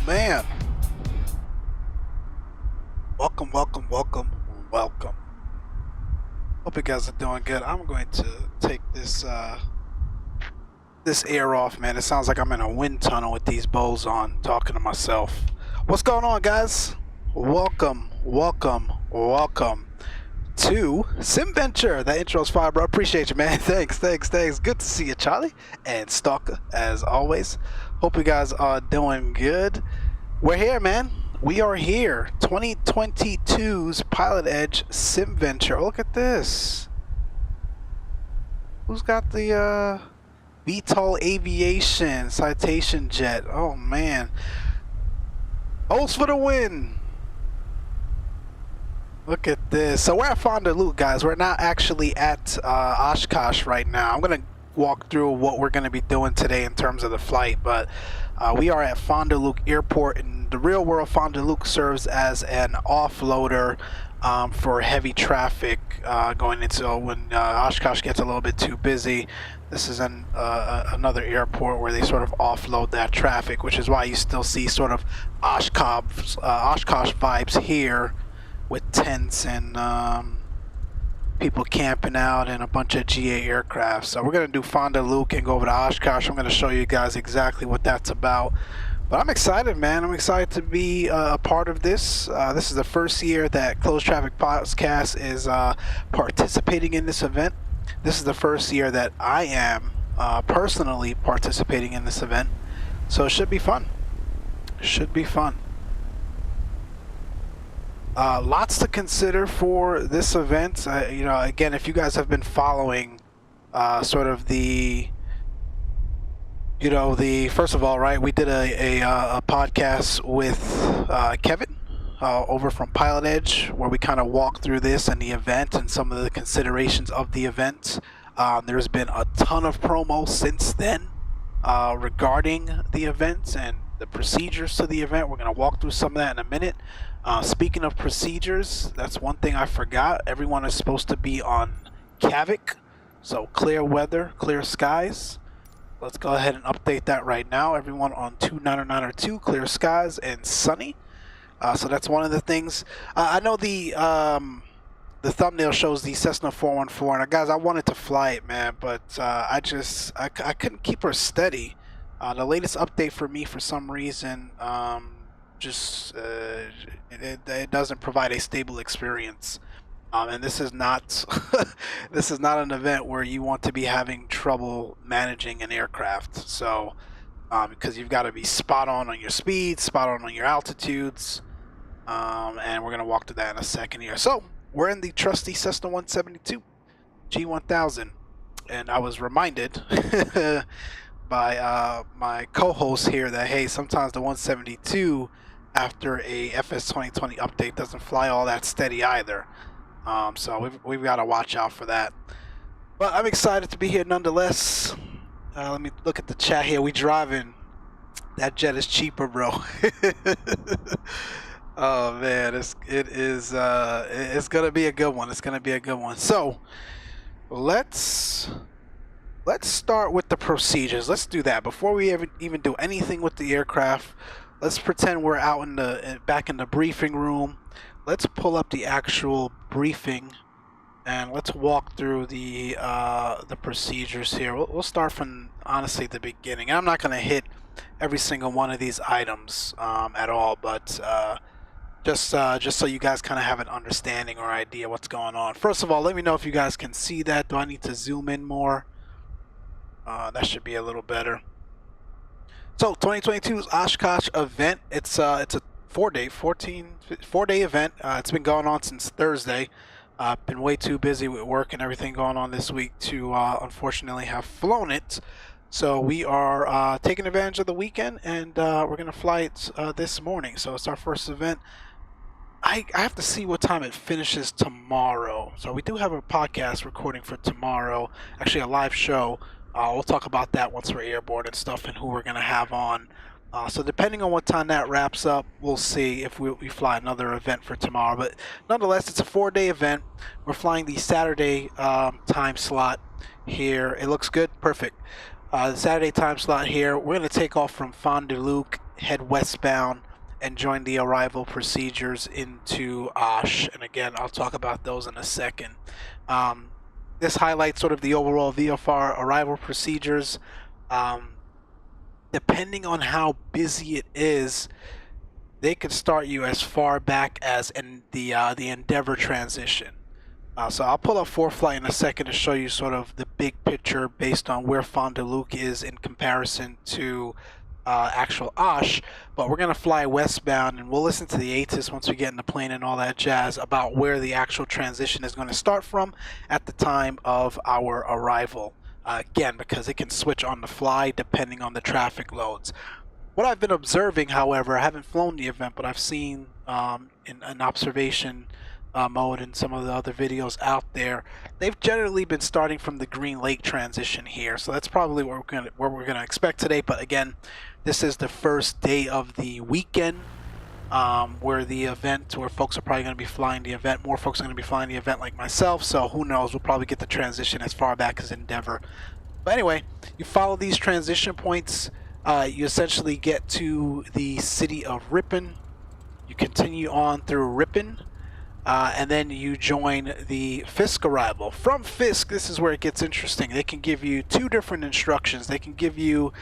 man. Welcome. Hope you guys are doing good. I'm going to take this this air off, man. It sounds like I'm in a wind tunnel with these bows on, talking to myself. What's going on, guys? Welcome to SimVenture. That intro's fire, bro. Appreciate you, man. Thanks. Good to see you, Charlie and Stalker, as always. Hope you guys are doing good. We're here, man. We are here. 2022's PilotEdge SimVenture. Look at this. Who's got the VTOL Aviation Citation Jet? Oh, man. O's for the win. Look at this. So we're at Fond du Lac, guys. We're not actually at Oshkosh right now. I'm going to walk through what we're going to be doing today in terms of the flight, but we are at Fond du Lac Airport. In the real world, Fond du Lac serves as an offloader for heavy traffic going into when Oshkosh gets a little bit too busy. This is another airport where they sort of offload that traffic, which is why you still see sort of Oshkosh vibes here, with tents and people camping out and a bunch of GA aircraft. So we're going to do Fond du Lac and go over to Oshkosh. I'm going to show you guys exactly what that's about. But I'm excited, man. I'm excited to be a part of this. This is the first year that Closed Traffic Podcast is participating in this event. This is the first year that I am personally participating in this event. So it should be fun. Should be fun. Lots to consider for this event. You know, again, if you guys have been following sort of the, you know, first of all, right, we did a podcast with Kevin over from PilotEdge, where we kind of walked through this and the event and some of the considerations of the event. There's been a ton of promo since then regarding the event and the procedures to the event. We're going to walk through some of that in a minute. Speaking of procedures, that's one thing I forgot. Everyone is supposed to be on CAVIC, so clear weather, clear skies. Let's go ahead and update that right now. Everyone on 29902, clear skies and sunny. So that's one of the things. I know the thumbnail shows the Cessna 414, and guys, I wanted to fly it, man, but I couldn't keep her steady. The latest update for me, for some reason, it doesn't provide a stable experience, and this is not this is not an event where you want to be having trouble managing an aircraft. So because you've got to be spot on your speeds, spot on your altitudes, and we're going to walk through that in a second here. So we're in the trusty Cessna 172 G1000, and I was reminded by my co-host here that, hey, sometimes the 172 after a FS 2020 update doesn't fly all that steady either. So we've got to watch out for that. But I'm excited to be here nonetheless. Let me look at the chat here. We driving. That jet is cheaper, bro. Oh man, it's gonna be a good one. It's gonna be a good one. So let's start with the procedures. Let's do that before we even do anything with the aircraft. Let's pretend we're out back in the briefing room. Let's pull up the actual briefing and let's walk through the procedures here. We'll start from, honestly, the beginning. I'm not going to hit every single one of these items at all, but just so you guys kind of have an understanding or idea what's going on. First of all, let me know if you guys can see that. Do I need to zoom in more? That should be a little better. So 2022's Oshkosh event. It's a 4-day event. It's been going on since Thursday. Been way too busy with work and everything going on this week to unfortunately have flown it. So we are taking advantage of the weekend, and we're gonna fly it this morning. So it's our first event. I have to see what time it finishes tomorrow. So we do have a podcast recording for tomorrow, actually a live show. We'll talk about that once we're airborne and stuff, and who we're going to have on. So depending on what time that wraps up, we'll see if we fly another event for tomorrow. But nonetheless, it's a 4-day event. We're flying the Saturday time slot here. It looks good. Perfect. The Saturday time slot here. We're going to take off from Fond du Lac, head westbound and join the arrival procedures into Osh. And again, I'll talk about those in a second. This highlights sort of the overall VFR arrival procedures. Depending on how busy it is, they could start you as far back as in the Endeavor transition. So I'll pull up ForeFlight in a second to show you sort of the big picture based on where Fond du Lac is in comparison to actual Osh. But we're going to fly westbound, and we'll listen to the ATIS once we get in the plane and all that jazz about where the actual transition is going to start from at the time of our arrival. Again, because it can switch on the fly depending on the traffic loads. What I've been observing, however, I haven't flown the event, but I've seen in an observation mode and some of the other videos out there, they've generally been starting from the Green Lake transition here. So that's probably what we're gonna expect today. But again, this is the first day of the weekend where folks are probably going to be flying the event. More folks are going to be flying the event like myself. So who knows? We'll probably get the transition as far back as Endeavor. But anyway, you follow these transition points. You essentially get to the city of Ripon. You continue on through Ripon, and then you join the Fisk arrival. From Fisk, this is where it gets interesting. They can give you two different instructions. They can give you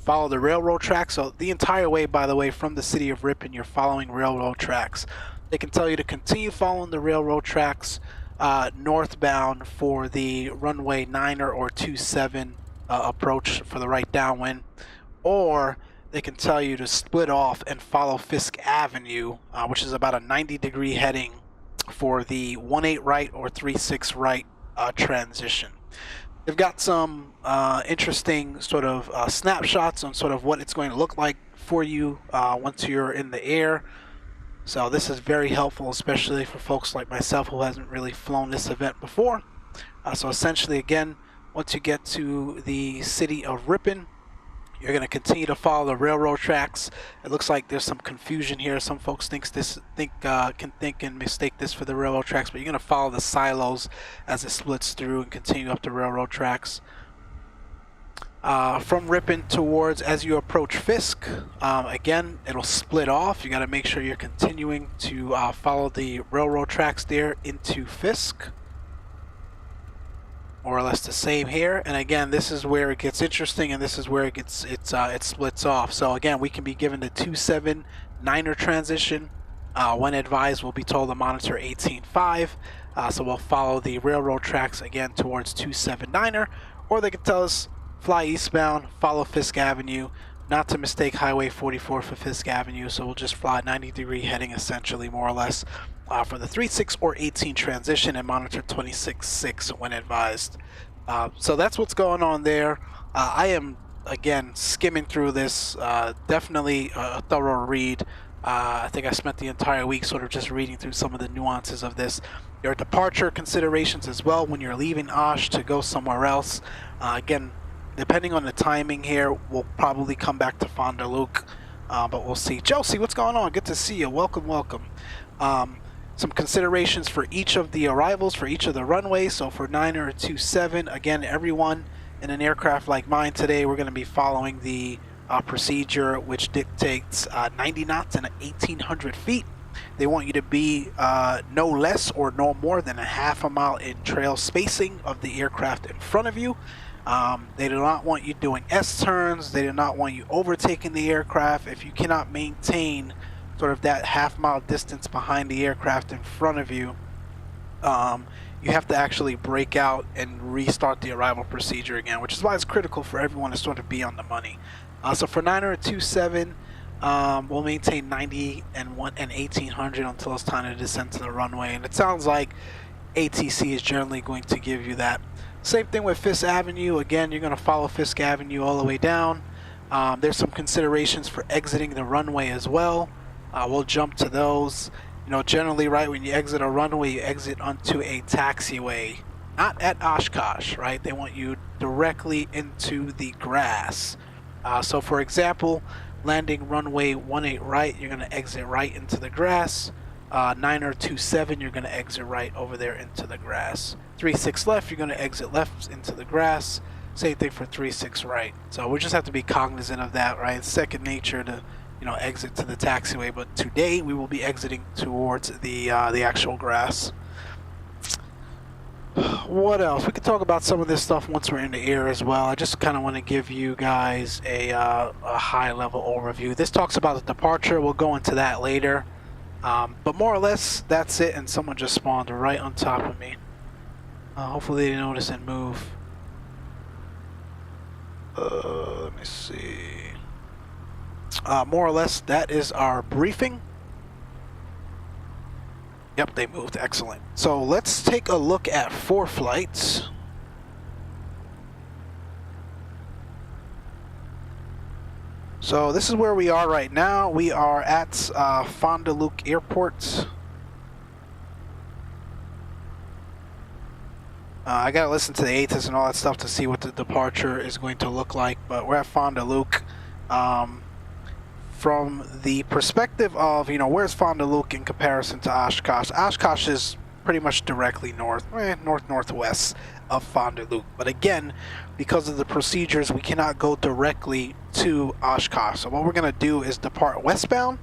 follow the railroad tracks. So the entire way, by the way, from the city of Ripon, you're following railroad tracks. They can tell you to continue following the railroad tracks northbound for the runway 9er or 27 approach for the right downwind, or they can tell you to split off and follow Fisk Avenue, which is about a 90-degree heading for the 18 right or 36 right transition. They've got some interesting sort of snapshots on sort of what it's going to look like for you once you're in the air. So this is very helpful, especially for folks like myself who hasn't really flown this event before. So essentially, again, once you get to the city of Ripon, you're going to continue to follow the railroad tracks. It looks like there's some confusion here. Some folks can think and mistake this for the railroad tracks, but you're going to follow the silos as it splits through and continue up the railroad tracks. From Ripon towards, as you approach Fisk, again, it'll split off. You got to make sure you're continuing to follow the railroad tracks there into Fisk. More or less the same here, and again, this is where it gets interesting, and this is where it splits off. So again, we can be given the 27-9er transition. When advised, we'll be told to monitor 18.5. So we'll follow the railroad tracks again towards 27-9er, or they can tell us fly eastbound, follow Fisk Avenue, not to mistake Highway 44 for Fisk Avenue. So we'll just fly 90-degree heading, essentially, more or less. For the 36 or 18 transition, and monitor 26.6 when advised. So that's what's going on there. I am, again, skimming through this. Definitely a thorough read. I think I spent the entire week sort of just reading through some of the nuances of this. There are departure considerations as well when you're leaving Osh to go somewhere else. Again, depending on the timing here, we'll probably come back to Fond du Lac, but we'll see. Josie, what's going on? Good to see you. Welcome, welcome. Some considerations for each of the arrivals for each of the runways. So for 9er or 27, again, everyone in an aircraft like mine today, we're going to be following the procedure which dictates 90 knots and 1,800 feet. They want you to be no less or no more than a half a mile in trail spacing of the aircraft in front of you. They do not want you doing S-turns. They do not want you overtaking the aircraft. If you cannot maintain sort of that half-mile distance behind the aircraft in front of you, you have to actually break out and restart the arrival procedure again, which is why it's critical for everyone to sort of be on the money. So for 9er 27, we'll maintain 90 and 1,800 until it's time to descend to the runway, and it sounds like ATC is generally going to give you that. Same thing with Fisk Avenue. Again, you're going to follow Fisk Avenue all the way down. There's some considerations for exiting the runway as well. We'll jump to those. You know, generally, right, when you exit a runway, you exit onto a taxiway, not at Oshkosh, right? They want you directly into the grass. So, for example, landing runway 18 right, you're going to exit right into the grass. 9er 27, you're going to exit right over there into the grass. 36 left, you're going to exit left into the grass. Same thing for 3-6 right. So we just have to be cognizant of that, right? It's second nature to, you know, exit to the taxiway. But today we will be exiting towards the actual grass. What else? We could talk about some of this stuff once we're in the air as well. I just kind of want to give you guys a high-level overview. This talks about the departure. We'll go into that later. But more or less, that's it. And someone just spawned right on top of me. Hopefully they notice and move. Let me see. More or less, that is our briefing. Yep, they moved. Excellent. So let's take a look at ForeFlights. So this is where we are right now. We are at Fond du Lac Airport. I gotta listen to the ATIS and all that stuff to see what the departure is going to look like, but we're at Fond du Lac. From the perspective of, you know, where's Fond du Lac in comparison to Oshkosh? Oshkosh is pretty much directly northwest of Fond du Lac. But again, because of the procedures, we cannot go directly to Oshkosh. So what we're gonna do is depart westbound.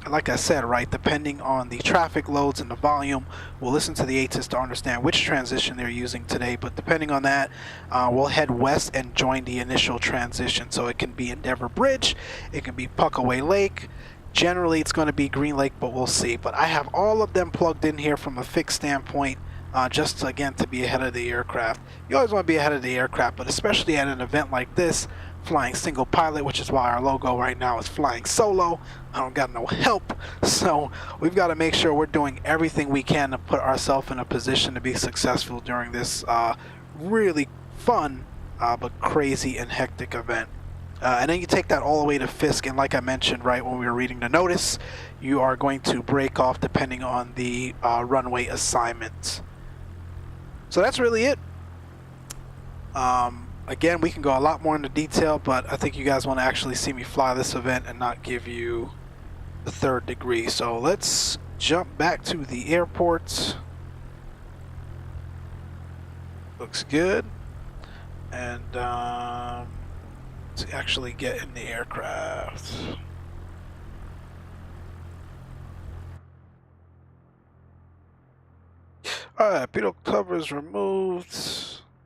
And like I said, right, depending on the traffic loads and the volume, we'll listen to the ATIS to understand which transition they're using today. But depending on that, we'll head west and join the initial transition. So it can be Endeavor Bridge, it can be Puckaway Lake. Generally, it's going to be Green Lake, but we'll see. But I have all of them plugged in here from a fixed standpoint, just again to be ahead of the aircraft. You always want to be ahead of the aircraft, but especially at an event like this, flying single pilot, which is why our logo right now is flying solo. I don't got no help, so we've got to make sure we're doing everything we can to put ourselves in a position to be successful during this really fun but crazy and hectic event. And then you take that all the way to Fisk, and like I mentioned right when we were reading the notice, you are going to break off depending on the runway assignment. So that's really it. Again, we can go a lot more into detail, but I think you guys want to actually see me fly this event and not give you the third degree. So let's jump back to the airport. Looks good. And let's actually get in the aircraft. Alright, pitot cover is removed.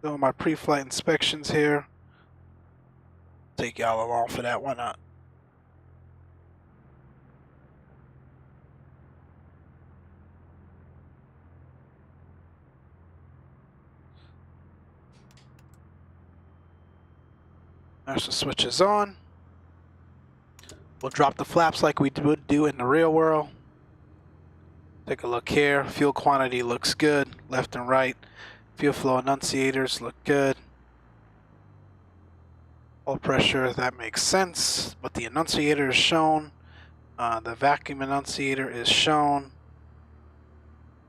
Doing my pre-flight inspections here. Take y'all along for that, why not? Master switch is on. We'll drop the flaps like we would do in the real world. Take a look here. Fuel quantity looks good, left and right. Fuel flow annunciators look good. Oil pressure, that makes sense, but the annunciator is shown. The vacuum annunciator is shown.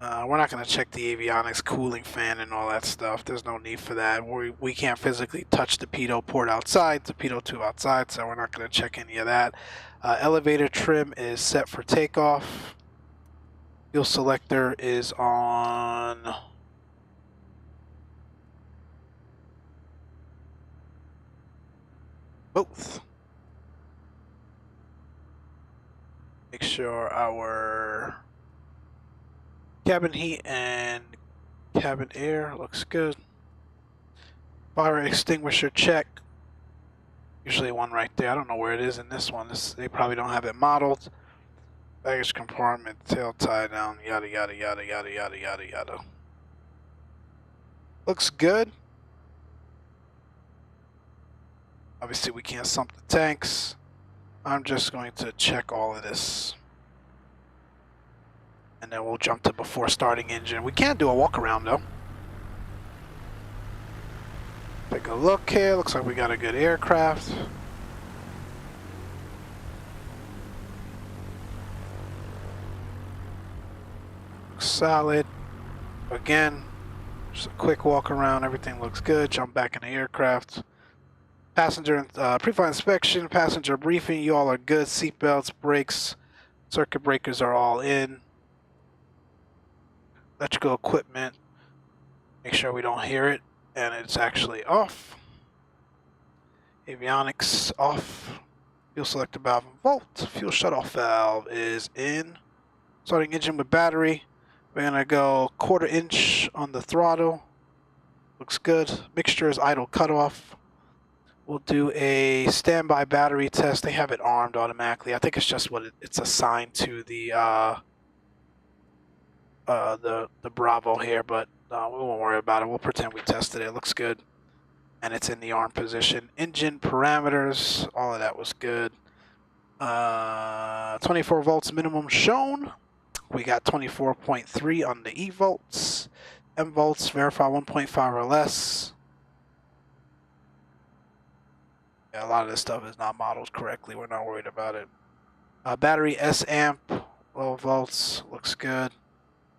We're not going to check the avionics, cooling fan, and all that stuff. There's no need for that. We can't physically touch the pitot port outside, the pitot tube outside, so we're not going to check any of that. Elevator trim is set for takeoff. Fuel selector is on both. Make sure our cabin heat and cabin air looks good. Fire extinguisher check. Usually one right there. I don't know where it is in this one. They probably don't have it modeled. Baggage compartment, tail tie down, yada yada yada yada yada yada yada. Looks good. Obviously we can't sump the tanks. I'm just going to check all of this. And then we'll jump to before starting engine. We can do a walk around though. Take a look here. Looks like we got a good aircraft. Looks solid. Again, just a quick walk around. Everything looks good. Jump back in the aircraft. Passenger pre-flight inspection, passenger briefing. You all are good. Seatbelts, brakes, circuit breakers are all in. Electrical equipment. Make sure we don't hear it, and it's actually off. Avionics off. Fuel selector valve and volt. Fuel shutoff valve is in. Starting engine with battery. We're gonna go 1/4 inch on the throttle. Looks good. Mixture is idle cutoff. We'll do a standby battery test. They have it armed automatically. I think it's just what it's assigned to the Bravo here, but we won't worry about it. We'll pretend we tested it. It looks good. And it's in the arm position. Engine parameters, all of that was good. 24 volts minimum shown. We got 24.3 on the E volts. M volts, verify 1.5 or less. Yeah, a lot of this stuff is not modeled correctly. We're not worried about it. Battery S amp, low volts, looks good.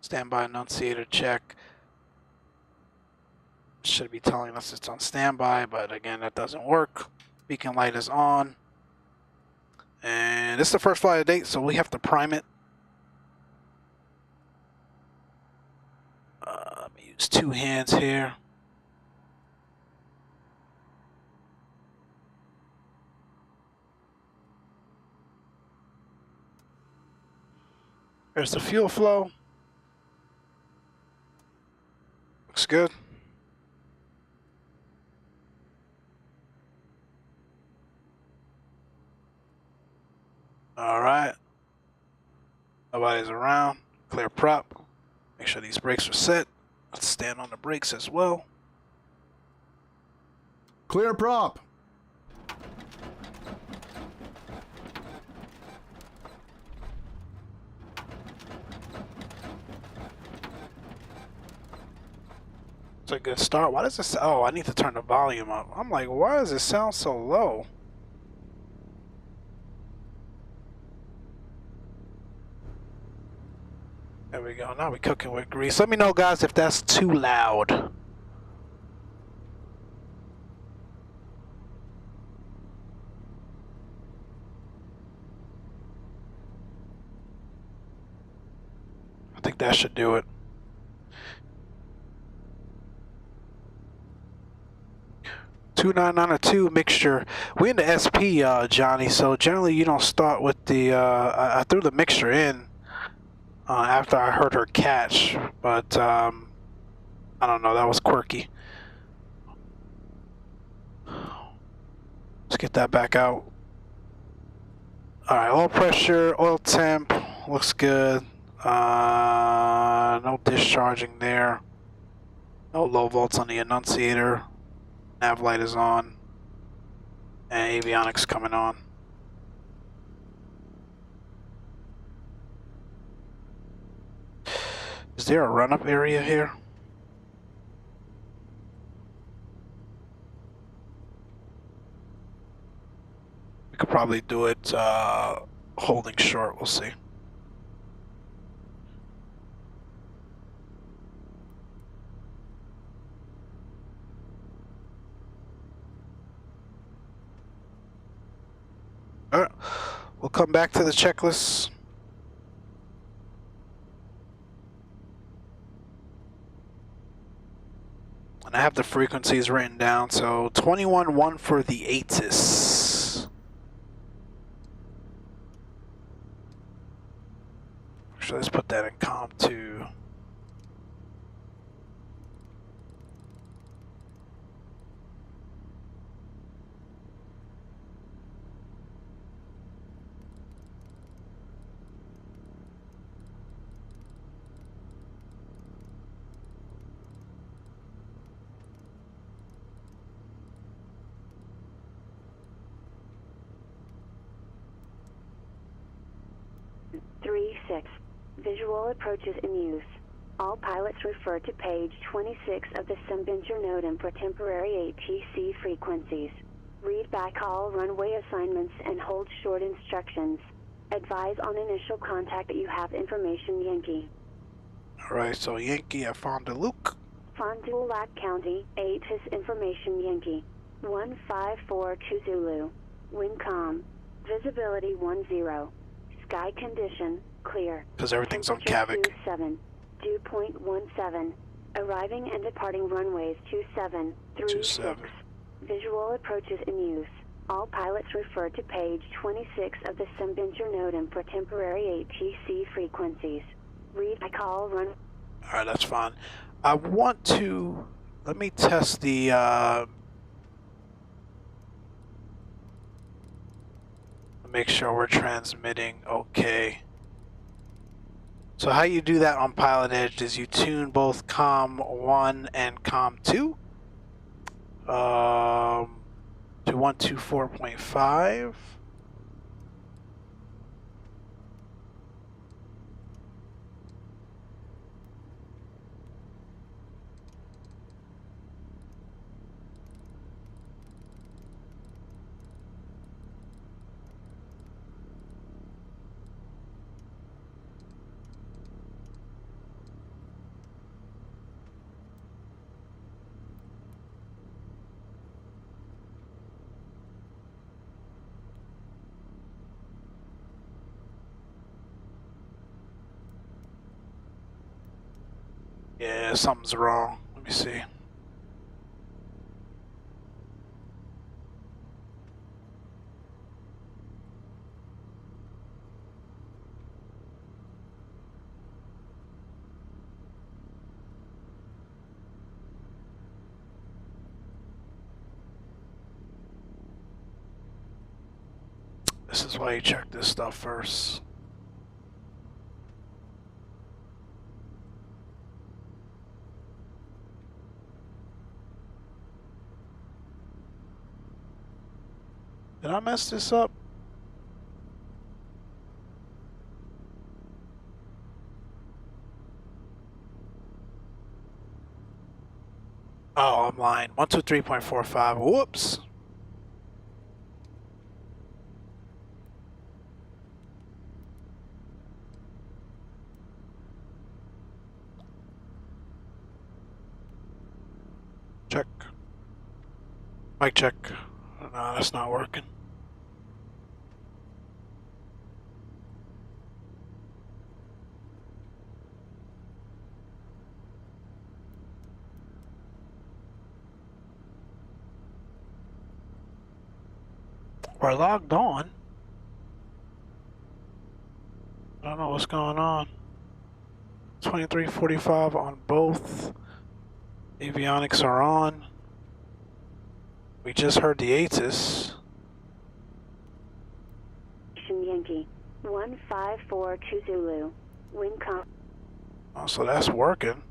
Standby annunciator check. Should be telling us it's on standby, but again, that doesn't work. Beacon light is on. And this is the first flight of date, so we have to prime it. Let me use 2 hands here. There's the fuel flow. Looks good. All right. Nobody's around. Clear prop. Make sure these brakes are set. Let's stand on the brakes as well. Clear prop. It's a good start. Why does this? Oh, I need to turn the volume up. I'm like, why does it sound so low? There we go. Now we're cooking with grease. Let me know, guys, if that's too loud. I think that should do it. (29902) mixture. We in the SP, Johnny. So generally, you don't start with the. I threw the mixture in after I heard her catch, but I don't know. That was quirky. Let's get that back out. All right, oil pressure, oil temp looks good. No discharging there. No low volts on the annunciator. Nav light is on. And avionics coming on. Is there a run-up area here? We could probably do it holding short. We'll see. All right, we'll come back to the checklist. And I have the frequencies written down. So 21.1 for the Asus. Actually, let's put that in comp 2. Visual approaches in use. All pilots refer to page 26 of the SimVenture NOTAM for temporary ATC frequencies. Read back all runway assignments and hold short instructions. Advise on initial contact that you have information Yankee. Alright, so Yankee at Fond du Lac. Fond du Lac County, ATIS information Yankee. 1542 Zulu. Wind calm. Visibility 10. Sky condition, clear. Because everything's on Kavik. 27, dew point 17. Arriving and departing runways 27, 36. Visual approaches in use. All pilots refer to page 26 of the SimVenture NOTAM for temporary ATC frequencies. Read by call run. Alright, that's fine. I want to... Let me test the... make sure we're transmitting okay. So how you do that on PilotEdge is you tune both COM 1 and COM 2 to 124.5. Yeah, something's wrong. Let me see. This is why you check this stuff first. Did I mess this up? Oh, I'm lying. 123.45. Whoops. Check. Mic check. No, that's not working. We're logged on. I don't know what's going on. 23:45 on both. Avionics are on. We just heard the Asus. Yankee 1542 Zulu. Wind com. Oh, so that's working.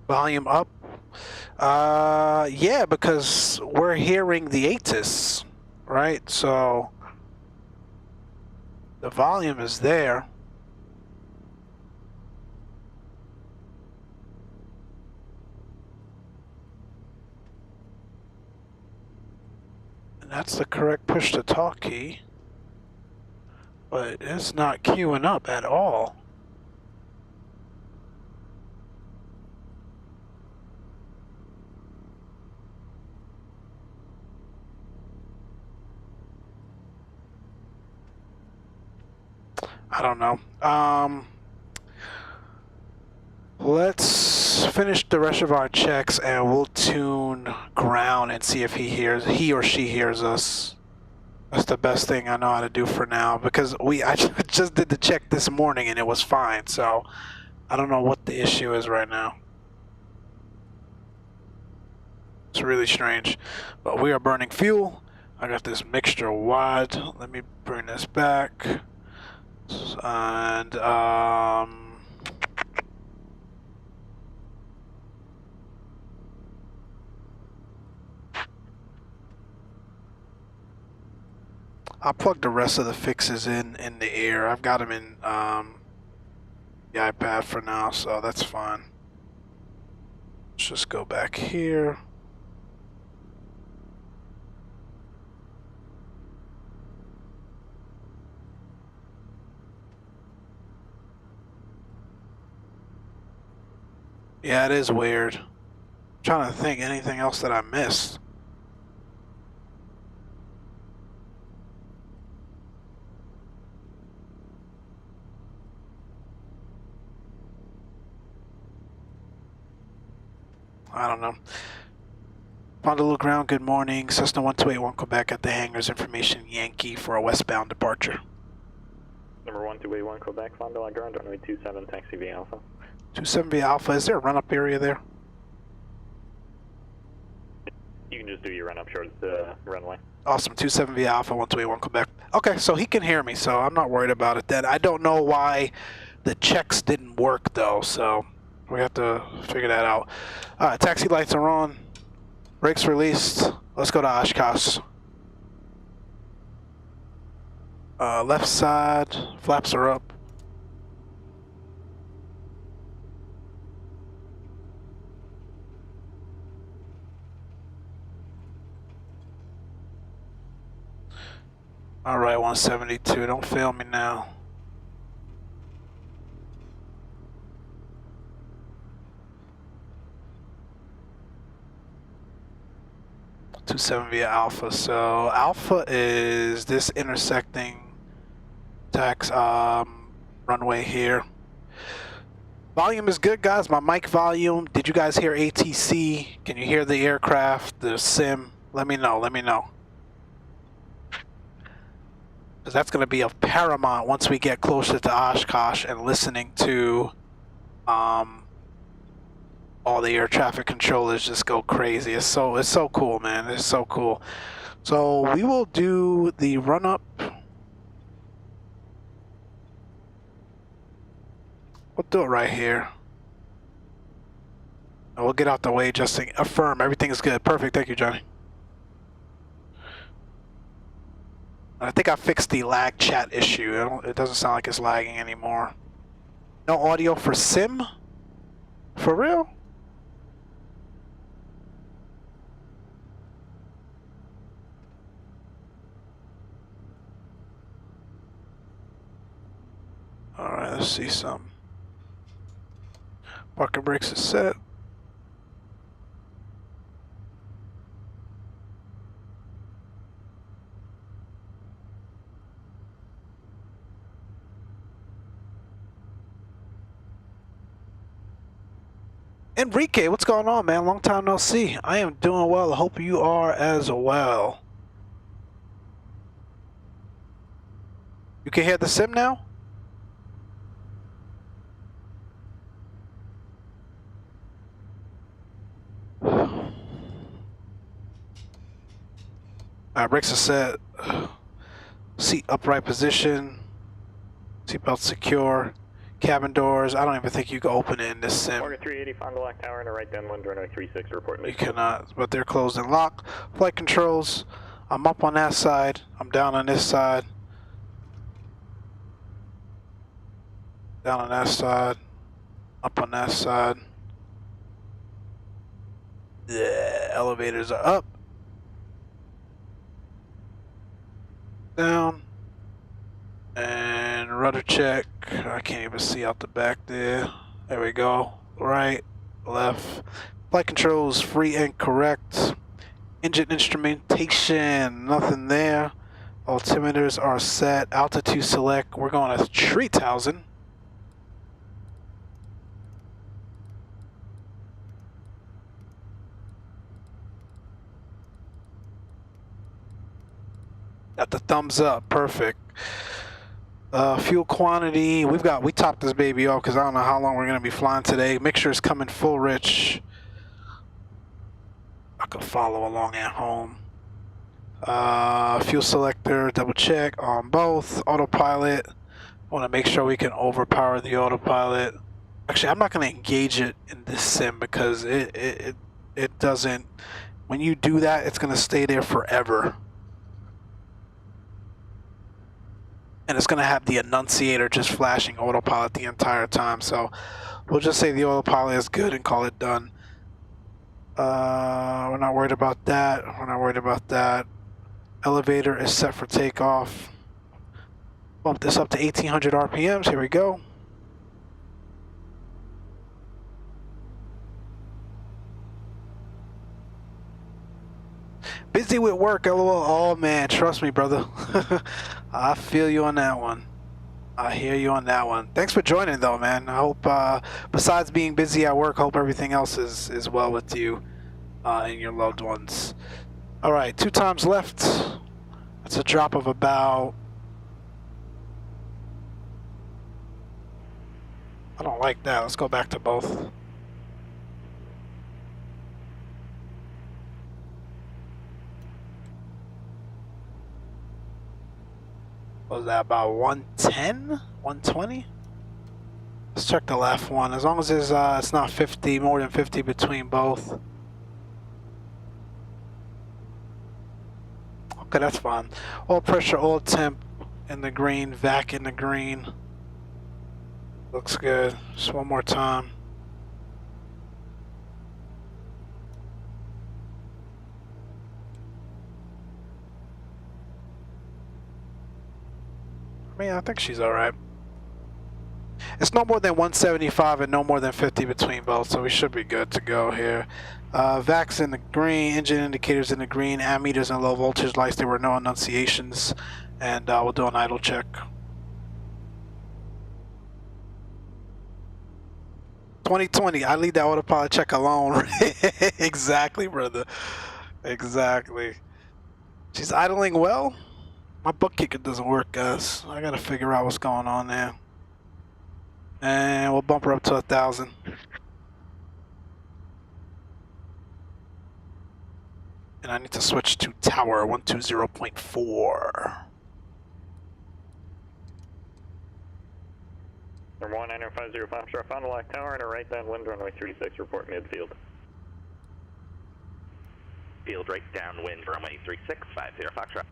Volume up? Yeah, because we're hearing the Asus, right? So the volume is there. And that's the correct push to talk key. But it's not queuing up at all. I don't know. Let's finish the rest of our checks and we'll tune ground and see if he or she hears us. That's the best thing I know how to do for now because I just did the check this morning and it was fine. So I don't know what the issue is right now. It's really strange, but we are burning fuel. I got this mixture wide. Let me bring this back. And I'll plug the rest of the fixes in the air. I've got them in the iPad for now, so that's fine. Let's just go back here. Yeah, it is weird. I'm trying to think anything else that I missed. I don't know. Honolulu ground, good morning. Cessna 1281 Quebec at the hangars. Information Yankee for a westbound departure. Number 1281 Quebec, Fond du Lac ground, runway 27, taxi V Alpha. 27 V Alpha, is there a run-up area there? You can just do your run-up short the runway. Awesome, 27 V Alpha, 1281 Quebec. Okay, so he can hear me, so I'm not worried about it then. I don't know why the checks didn't work though, so we have to figure that out. Taxi lights are on. Brakes released. Let's go to Oshkosh. Left side, flaps are up. All right, 172, don't fail me now. Two 7 via Alpha. So Alpha is this intersecting tax runway here. Volume is good, guys. My mic volume. Did you guys hear ATC? Can you hear the aircraft, the sim? Let me know. Let me know. Because that's going to be of paramount once we get closer to Oshkosh and listening to all the air traffic controllers just go crazy. It's so cool, man. It's so cool. So we will do the run up. We'll do it right here. And we'll get out the way just to affirm everything is good. Perfect. Thank you, Johnny. I think I fixed the lag chat issue. It doesn't sound like it's lagging anymore. No audio for sim? For real? Alright, let's see some. Parking brakes is set. Enrique, what's going on, man? Long time no see. I am doing well. I hope you are as well. You can hear the sim now? Alright, brakes are set. Seat upright position. Seatbelt secure. Cabin doors. I don't even think you can open it in this sim. Target 380 Fond du Lac Tower and a right downwind runway 36 report. You cannot, but they're closed and locked. Flight controls. I'm up on that side. I'm down on this side. Down on that side. Up on that side. Yeah, elevators are up. Down. And rudder check. I can't even see out the back there. There we go. Right, left. Flight controls free and correct. Engine instrumentation, nothing there. Altimeters are set. Altitude select. We're going to 3,000. Got the thumbs up. Perfect. Fuel quantity, we topped this baby off because I don't know how long we're going to be flying today. Mixture is coming full rich. I could follow along at home. Fuel selector, double check on both. Autopilot, want to make sure we can overpower the autopilot. Actually, I'm not going to engage it in this sim because it doesn't, when you do that, it's going to stay there forever. And it's going to have the annunciator just flashing autopilot the entire time. So we'll just say the autopilot is good and call it done. We're not worried about that. We're not worried about that. Elevator is set for takeoff. Bump this up to 1800 RPMs. Here we go. Busy with work, lol. Oh man, trust me, brother. I feel you on that one. I hear you on that one. Thanks for joining though, man. I hope besides being busy at work, hope everything else is well with you and your loved ones. Alright, 2 times left. That's a drop of about, I don't like that. Let's go back to both. What was that, about 110? 120? Let's check the left one. As long as there's, it's not 50, more than 50 between both. Okay, that's fine. Oil pressure, oil temp in the green, vac in the green. Looks good. Just one more time. I mean, I think she's alright. It's no more than 175 and no more than 50 between both, so we should be good to go here. VAC's in the green, engine indicators in the green, ammeters and low voltage lights. There were no annunciations, and we'll do an idle check. 2020, I leave that autopilot check alone. Exactly, brother. Exactly. She's idling well. My butt kicker doesn't work, guys. I gotta figure out what's going on there. And we'll bump her up to 1,000. And I need to switch to tower 120.4. Number 19050 Foxtrot, Fond du Lac Tower and a right downwind runway 36, report midfield. Field right downwind, runway 36, 50 Foxtrot.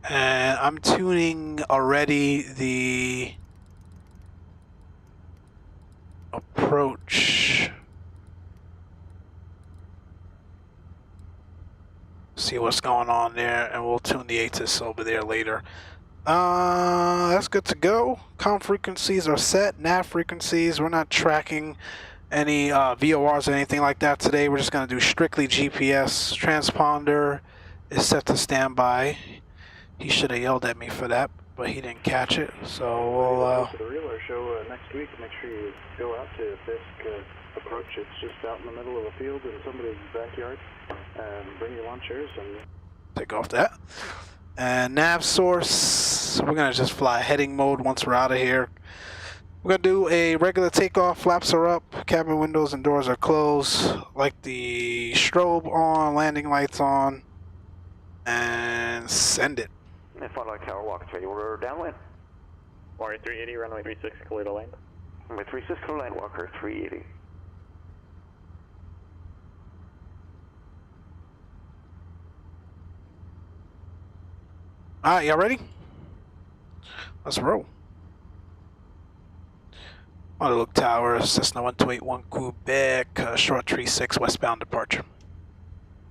And I'm tuning already the approach. See what's going on there, and we'll tune the Asus over there later. That's good to go. Comm frequencies are set. Nav frequencies. We're not tracking any VORs or anything like that today. We're just going to do strictly GPS. Transponder is set to standby. He should have yelled at me for that, but he didn't catch it. So we'll for the Reeler show next week. Make sure you go out to Fisk approach. It's just out in the middle of a field in somebody's backyard. Bring your lawn chairs and take off that. And nav source, we're gonna just fly heading mode once we're out of here. We're gonna do a regular takeoff. Flaps are up, cabin windows and doors are closed. Like the strobe on, landing lights on, and send it. And Fond du Lac Tower, walk ready, order downwind. Warrior 380, runway 36, clear to land. Runway 36, clear to land, Walker 380. Alright, y'all ready? Let's roll. Guadalupe Tower, Cessna 1281 Quebec, short 36, westbound departure.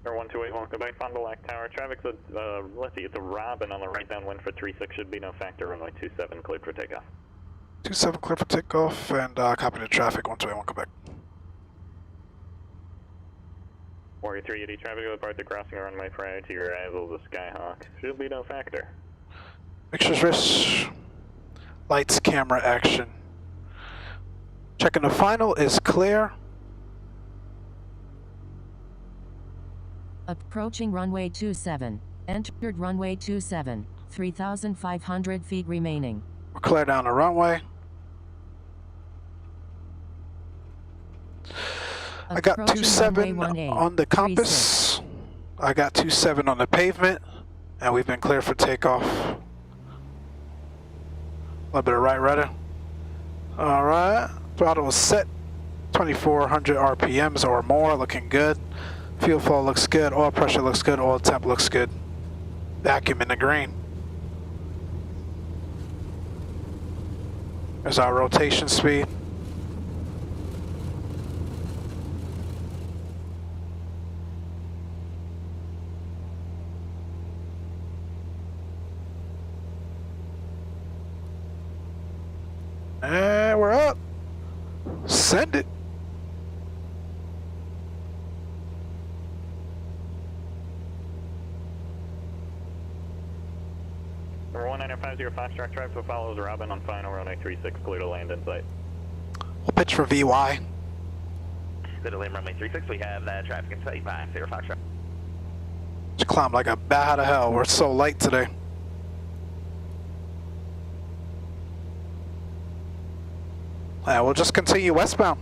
Number 1281 Quebec, Fond du Lac Tower. Traffic's let's see, it's a Robin on the right downwind for 36, should be no factor, runway 27, cleared for takeoff. 27 clear for takeoff, and copy the traffic, 1281 Quebec. Warrior 380, traffic will depart the crossing runway prior to your arrival of the Skyhawk. Should be no factor. Mixtures risk, lights, camera, action. Checking the final is clear. Approaching runway 27. Entered runway 27. 3,500 feet remaining. We're clear down the runway. I got 27 on the compass. I got 27 on the pavement, and we've been cleared for takeoff. A little bit of right rudder. All right, throttle is set. 2,400 RPMs or more, looking good. Fuel flow looks good. Oil pressure looks good. Oil temp looks good. Vacuum in the green. There's our rotation speed. And we're up. Send it. Number 1950 Foxtrot traffic follows Robin on final runway 36, clear to land in sight. We'll pitch for VY. Clear to land runway 36, we have that traffic in sight, 50 Foxtrot. Just climb like a bat out of hell. We're so light today. And we'll just continue westbound.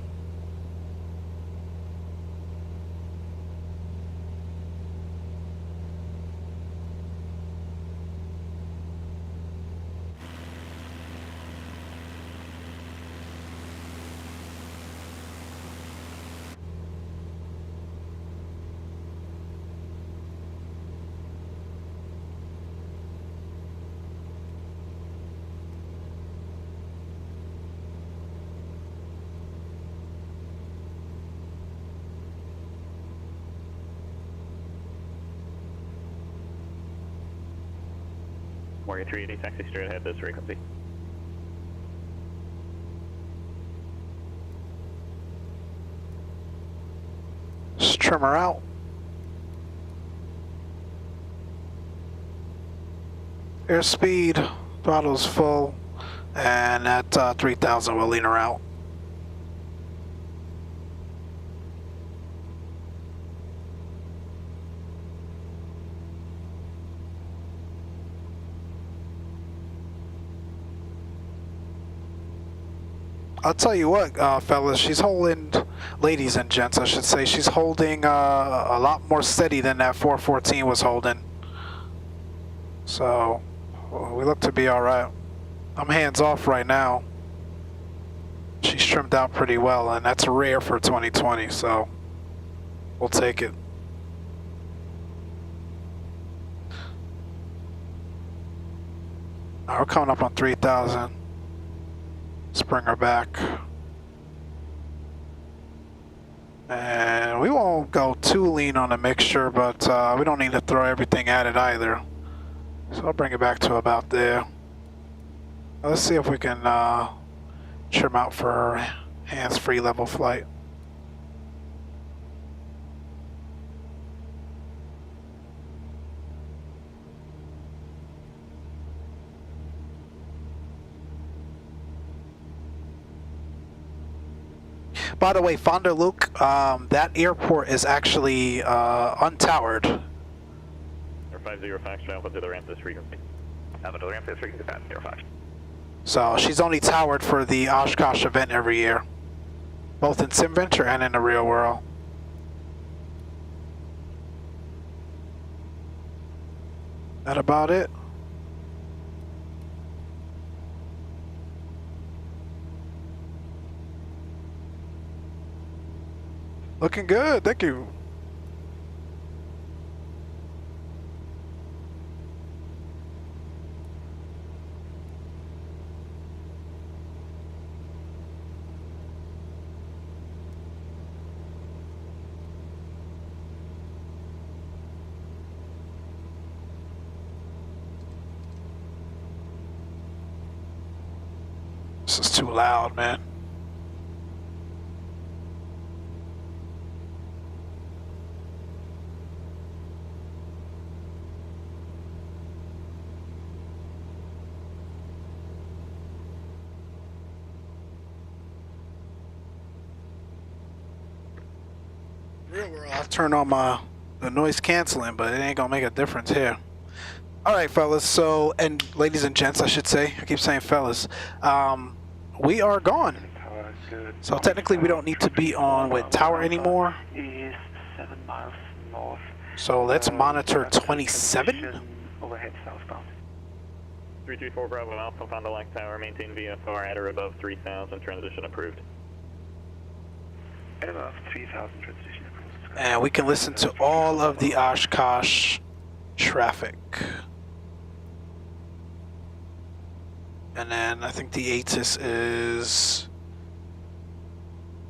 Warrior 380, taxi straight ahead, this frequency. Just trim her out. Airspeed, throttle's full, and at 3,000 we'll lean her out. I'll tell you what, fellas, she's holding, ladies and gents, I should say, she's holding a lot more steady than that 414 was holding. So, we look to be alright. I'm hands off right now. She's trimmed out pretty well, and that's rare for 2020, so we'll take it. We're coming up on 3,000. Let's bring her back. And we won't go too lean on the mixture, but we don't need to throw everything at it either. So I'll bring it back to about there. Let's see if we can trim out for hands-free level flight. By the way, Fonda Luke, that airport is actually untowered. Or 50 Foxtrot, Alpha to the ramp this frequency. Alpha to the ramp this frequency, 50 Foxtrot. So she's only towered for the Oshkosh event every year, both in SimVenture and in the real world. That about it? Looking good, thank you. This is too loud, man. I'll turn on the noise canceling, but it ain't gonna make a difference here. All right, fellas. So, and ladies and gents, I should say. I keep saying fellas. We are gone. So technically, we don't need to be on with tower anymore. East, 7 miles north. So let's monitor 27. Overhead southbound. 334 Bravo Alpha, Fond du Lac Tower, maintain VFR at or above 3,000, transition approved. At above 3,000, transition approved. And we can listen to all of the Oshkosh traffic. And then I think the Asus is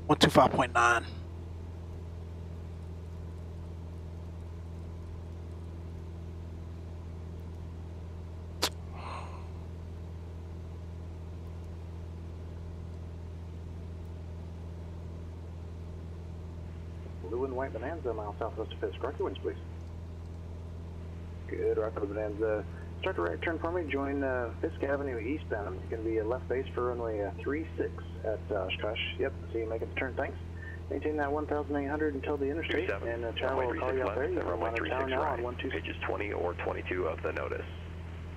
125.9. Blue and white Bonanza, mile southwest of Fisk. Rocky winds, please. Good, Rocky Bonanza, start a right turn for me. Join Fisk Avenue eastbound. It's going to be a left base for runway 36 at Oshkosh. Yep, see you making the turn, thanks. Maintain that 1,800 until the interstate, and Tower will call you out there. You can monitor tower now on 126. Pages 20 or 22 of the notice.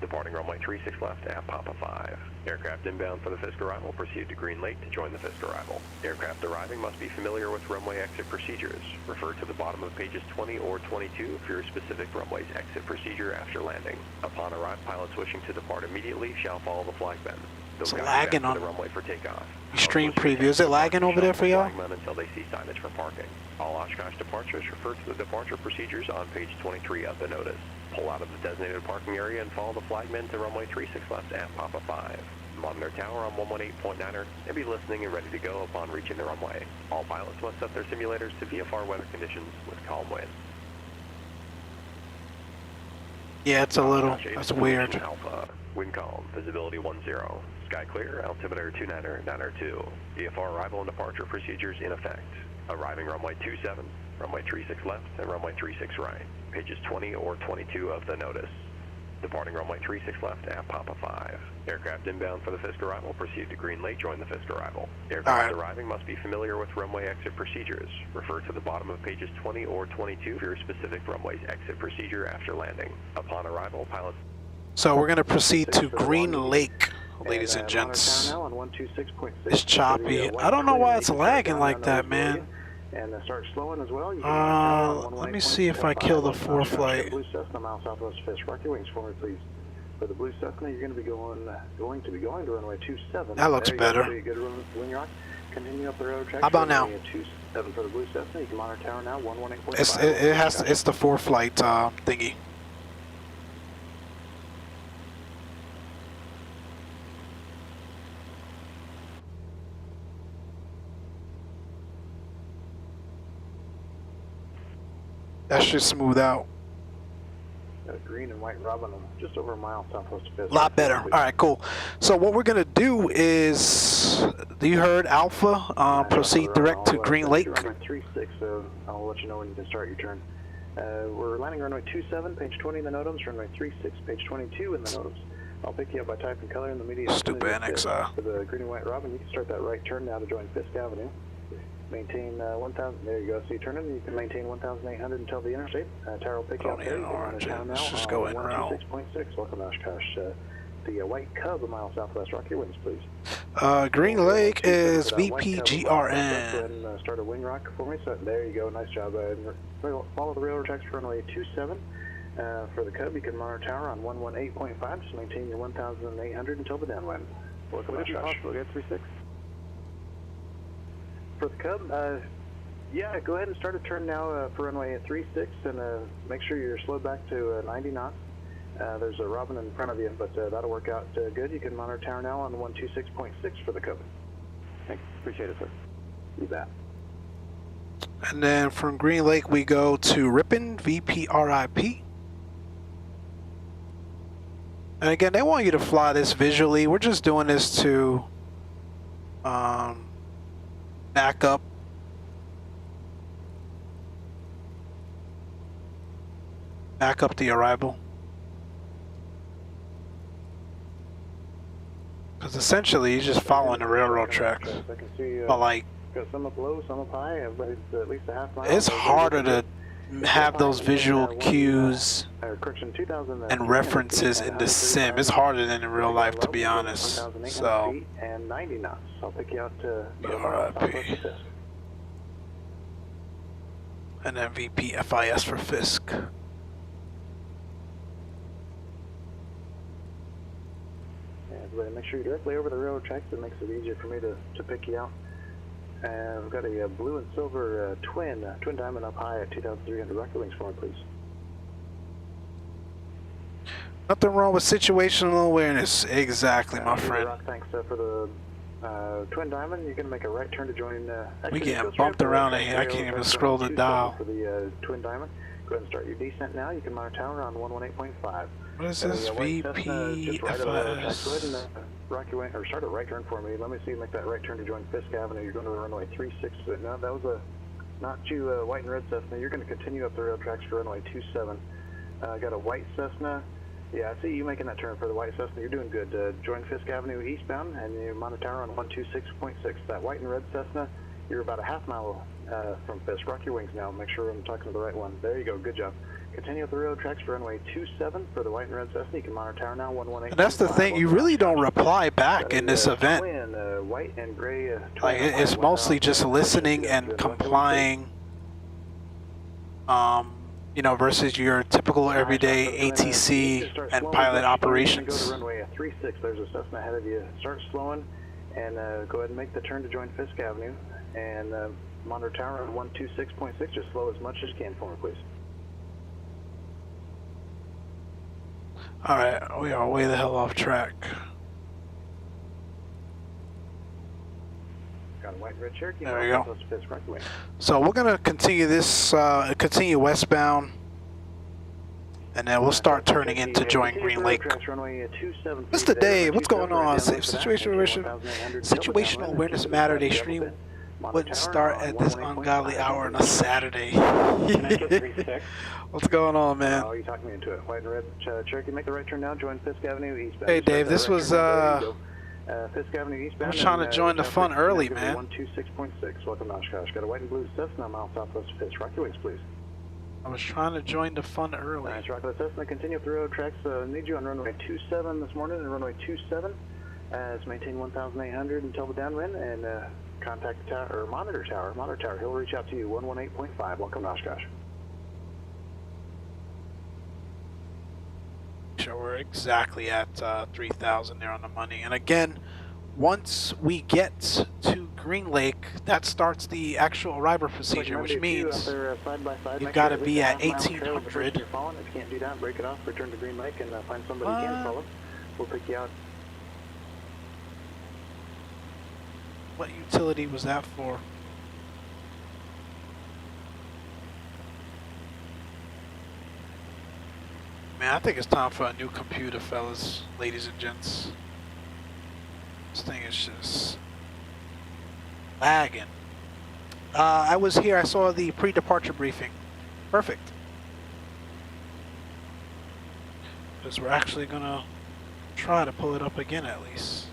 Departing runway 36 left at Papa 5. Aircraft inbound for the Fisk arrival, proceed to Green Lake to join the Fisk arrival. Aircraft arriving must be familiar with runway exit procedures. Refer to the bottom of pages 20 or 22 for your specific runway's exit procedure after landing. Upon arrival, pilots wishing to depart immediately shall follow the flag bend. It's lagging on the runway for takeoff. Stream preview. Is it lagging over there for y'all? Until they see signage for parking. All Oshkosh departures refer to the departure procedures on page 23 of the notice. Pull out of the designated parking area and follow the flagman to runway 36 left at Papa 5. Monitor tower on 118.9er and be listening and ready to go upon reaching the runway. All pilots must set their simulators to VFR weather conditions with calm winds. Yeah, it's a little, that's weird. Alpha, wind calm, visibility 10. Sky clear, altimeter 29er, 902. VFR arrival and departure procedures in effect. Arriving runway 27, runway 36 left, and runway 36 right. Pages 20 or 22 of the notice. Departing runway 36 left at Papa 5. Aircraft inbound for the Fisk arrival, proceed to Green Lake, join the Fisk arrival. Aircraft arriving must be familiar with runway exit procedures. Refer to the bottom of pages 20 or 22 for your specific runway's exit procedure after landing. Upon arrival, pilots... So we're going to proceed to Green Lake, ladies and gents. It's choppy. I don't know why it's lagging like that, man. And start slowing as well. Let me see if I kill the 4th flight. Blue Cessna, mile southwest Fisk. Rock your wings for me, please. For the Blue Cessna, you're going to be going to runway 27. That looks better. Good wing rock. Continue up the road track. How about now? 27 for the Blue Cessna. You can monitor tower now. 118.5. It's the 4th flight thingy. That should smooth out. Green and white robin, just over a mile southwest of Fisk. A lot better. All right, cool. So what we're gonna do is, you heard Alpha, proceed direct to Green Lake. Runway 36, I'll let you know when you can start your turn. We're landing runway 27, page 20 in the NOTAMs, runway 36, page 22 in the NOTAMs. I'll pick you up by type and color in the media. Stupid NXI. For the green and white robin, you can start that right turn now to join Fisk Avenue. Maintain 1,000, there you go, so you turn in, you can maintain 1,800 until the interstate. Tower will pick you up there, you can run town now. Let's just go in route. 126.6, welcome Oshkosh. The White Cub, a mile southwest, rock your wings, please. Green Lake is VPGRN. Go ahead and start a wing rock for me, so there you go, nice job. Follow the railroad tracks for runway 27. For the Cub, you can monitor tower on 118.5, just maintain your 1,800 until the downwind. Welcome Oshkosh. We'll get 36. For the Cub, yeah, go ahead and start a turn now for runway 36 and make sure you're slowed back to 90 knots. There's a robin in front of you, but that'll work out good. You can monitor tower now on 126.6 for the Cub. Thanks. Appreciate it, sir. You bet. And then from Green Lake, we go to Ripon, VPRIP. And again, they want you to fly this visually. We're just doing this to back up the arrival, because essentially you're just following the railroad tracks. But like, got some up low, some up high. Everybody's at least a half mile. it's harder to have those visual cues and references in the sim. It's harder than in real life, to be honest. So, and 90 knots. I'll pick you out to RIP. And then VPFIS for Fisk. Everybody, make sure you're directly over the railroad tracks. It makes it easier for me to pick you out. We've got a blue and silver twin diamond up high at 2,300 rocket wings for me, please. Nothing wrong with situational awareness. Exactly, my friend. Thanks for the twin diamond. You're going to make a right turn to join. We getting bumped around in here. I can't even scroll the dial. For the twin diamond. Go ahead and start your descent now. You can monitor tower on 118.5. What is this? VPFS. Go ahead and rock your way, or start a right turn for me. Let me see you make that right turn to join Fisk Avenue. You're going to runway 36. No, that was not you, white and red Cessna. You're going to continue up the rail tracks for runway 27. I got a white Cessna Yeah, I see you making that turn for the white Cessna. You're doing good. Join Fisk Avenue eastbound, and you monitor tower on 126.6. That white and red Cessna, you're about a half mile from Fisk. Rock your wings now. Make sure I'm talking to the right one. There you go. Good job. Continue up the railroad tracks for runway 27 for the white and red Cessna. You can monitor tower now 118. And that's the thing, you really don't reply back in this event. White and gray, like it's mostly just listening and complying. You know, versus your typical everyday ATC and pilot operations. Go to runway 36. There's a Cessna ahead of you. Start slowing and go ahead and make the turn to join Fisk Avenue and monitor tower on 126.6. Just slow as much as you can for me, please. All right, we are way the hell off track. Got a white and red Cherokee. There we go. So we're gonna continue this, continue westbound, and then we'll start turning in to join Green Lake. Mr. Dave, what's going on? Situational awareness matter. They stream wouldn't start at this ungodly hour on a Saturday. What's going on, man? Oh, you talking me into it. White and red Cherokee, make the right turn now. Join Fisk Avenue eastbound. Hey, Dave, this was Fisk Avenue eastbound. I'm trying to join the fun early, man. 126.6. Welcome, Oshkosh. Got a white and blue Cessna, mile southwest of Fisk. Rock your wings, please. I was trying to join the fun early. Nice, rock the Cessna. Continue up the road tracks. Need you on runway 27 this morning, and runway 27. It's maintain 1,800 until the downwind, and contact the tower, or monitor tower. Monitor tower. He'll reach out to you. 118.5. Welcome, to Oshkosh. Sure, we're exactly at 3,000 there on the money. And again, once we get to Green Lake, that starts the actual arrival procedure, which means you've got to be at 1,800. If you can't do that, break it off, return to Green Lake, and find somebody who can follow. We'll pick you out. What utility was that for? Man, I think it's time for a new computer, fellas, ladies and gents. This thing is just lagging. I was here, I saw the pre-departure briefing. Perfect. Because we're actually gonna try to pull it up again at least.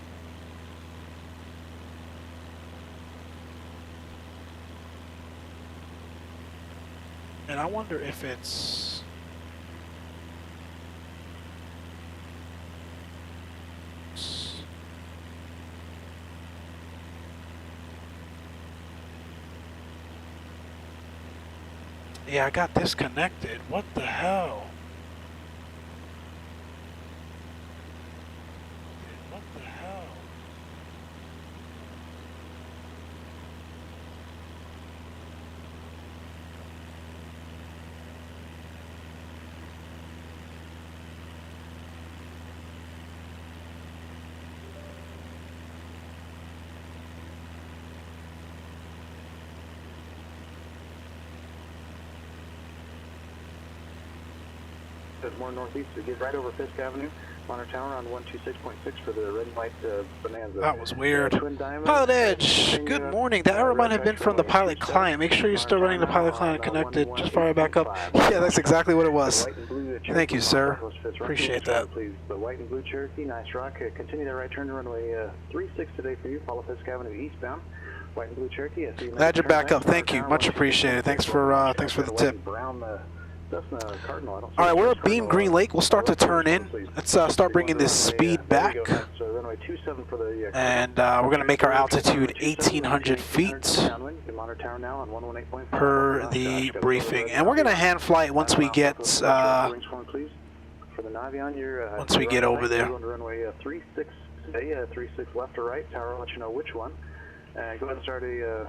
And I wonder if it's... Yeah, I got disconnected. What the hell? What the hell? More northeast to get right over Fisk Avenue. Monitor tower on 126.6 for the red and white Bonanza. That was weird. PilotEdge, good morning. That error might have been from the pilot client. Make sure you're still running the pilot client connected. Just fire back up. Yeah, that's exactly what it was. Thank you, sir. Appreciate that. The white and blue Cherokee, nice rock. Continue that right turn to runway 36 today for you. Follow Fisk Avenue eastbound. White and blue Cherokee. Glad you're back up. Thank you. Much appreciated. Thanks for the tip. All right, we're at Beam Green Lake. We'll start to turn in. Let's start bringing this speed back. And we're going to make our altitude 1,800 feet per the briefing. And we're going to hand flight once we get over there. Runway 36 today, 36 left or right. Tower will let you know which one. Go ahead and start a,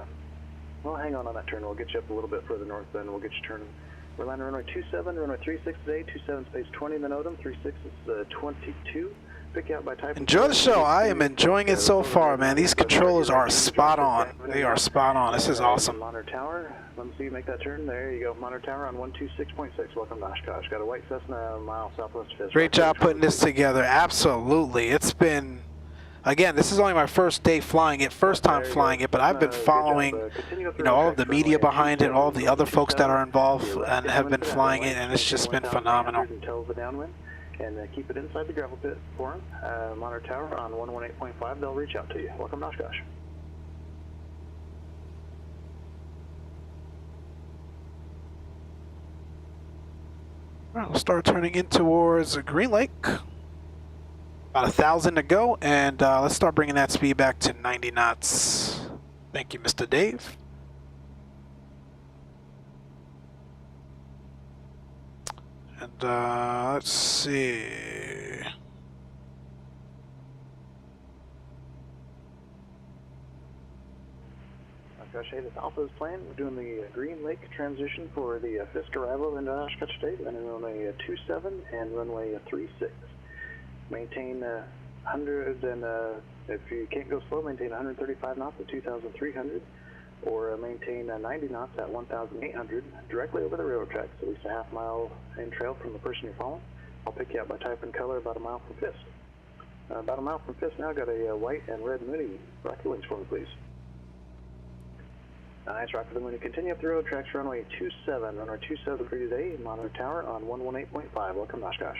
well, hang on that turn. We'll get you up a little bit further north, then we'll get you turning. We're landing runway 27, runway 36 today, 27 space 20 in the NOTAM, 36 is 22. Pick out by type. Enjoy the show. I am enjoying it so far, man. These controllers are spot on. They are spot on. This is awesome. Monitor tower. Let me see you make that turn. There you go. Monitor tower on 126.6. Welcome to Oshkosh. Got a white Cessna a mile southwest of Fisk. Great job putting this together. Absolutely. It's been... Again, this is only my first day flying it, first time flying it, but I've been following, you know, all of the media behind it, all of the other folks that are involved and have been flying it, and it's just been phenomenal. and keep it inside the gravel pit for them. Monitor tower on 118.5, they'll reach out to you. Welcome, Oshkosh. All right, we'll start turning in towards Green Lake. About 1,000 to go, and let's start bringing that speed back to 90 knots. Thank you, Mr. Dave. And let's see. Oshkosh 8 is Alpha's plan. We're doing the Green Lake transition for the Fisk arrival into Oshkosh State, and runway 27 and runway 36. Maintain 100 and if you can't go slow, maintain 135 knots at 2,300, or maintain 90 knots at 1,800 directly over the railroad tracks, at least a half mile in trail from the person you're following. I'll pick you up by type and color about a mile from Fisk. About a mile from Fisk now, got a white and red Mooney. Rock your wings for me, please. Nice, rock for the Mooney. Continue up the road tracks, runway 27. Runway 27 for you today, monitor tower on 118.5. Welcome, Oshkosh.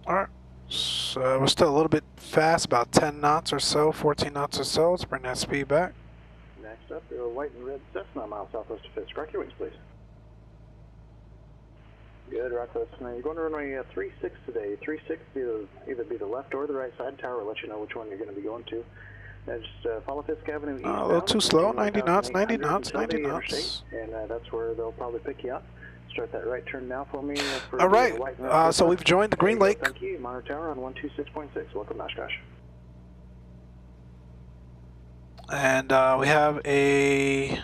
Alright, so we're still a little bit fast, about 10 knots or so, 14 knots or so. Let's bring that speed back. Next up, your white and red Cessna, mile southwest of Fisk. Rock your wings, please. Good, rock for Cessna. You're going to runway 36 today. 36 either be the left or the right side. Tower will let you know which one you're going to be going to. Just follow Fisk Avenue eastbound. A little too slow, 90 knots, 90 knots, 90 knots. And that's where they'll probably pick you up. Start that right turn now for me. All right, so we've joined the Green Lake. Thank you. Monitor tower on 126.6. Welcome, Oshkosh. And we have a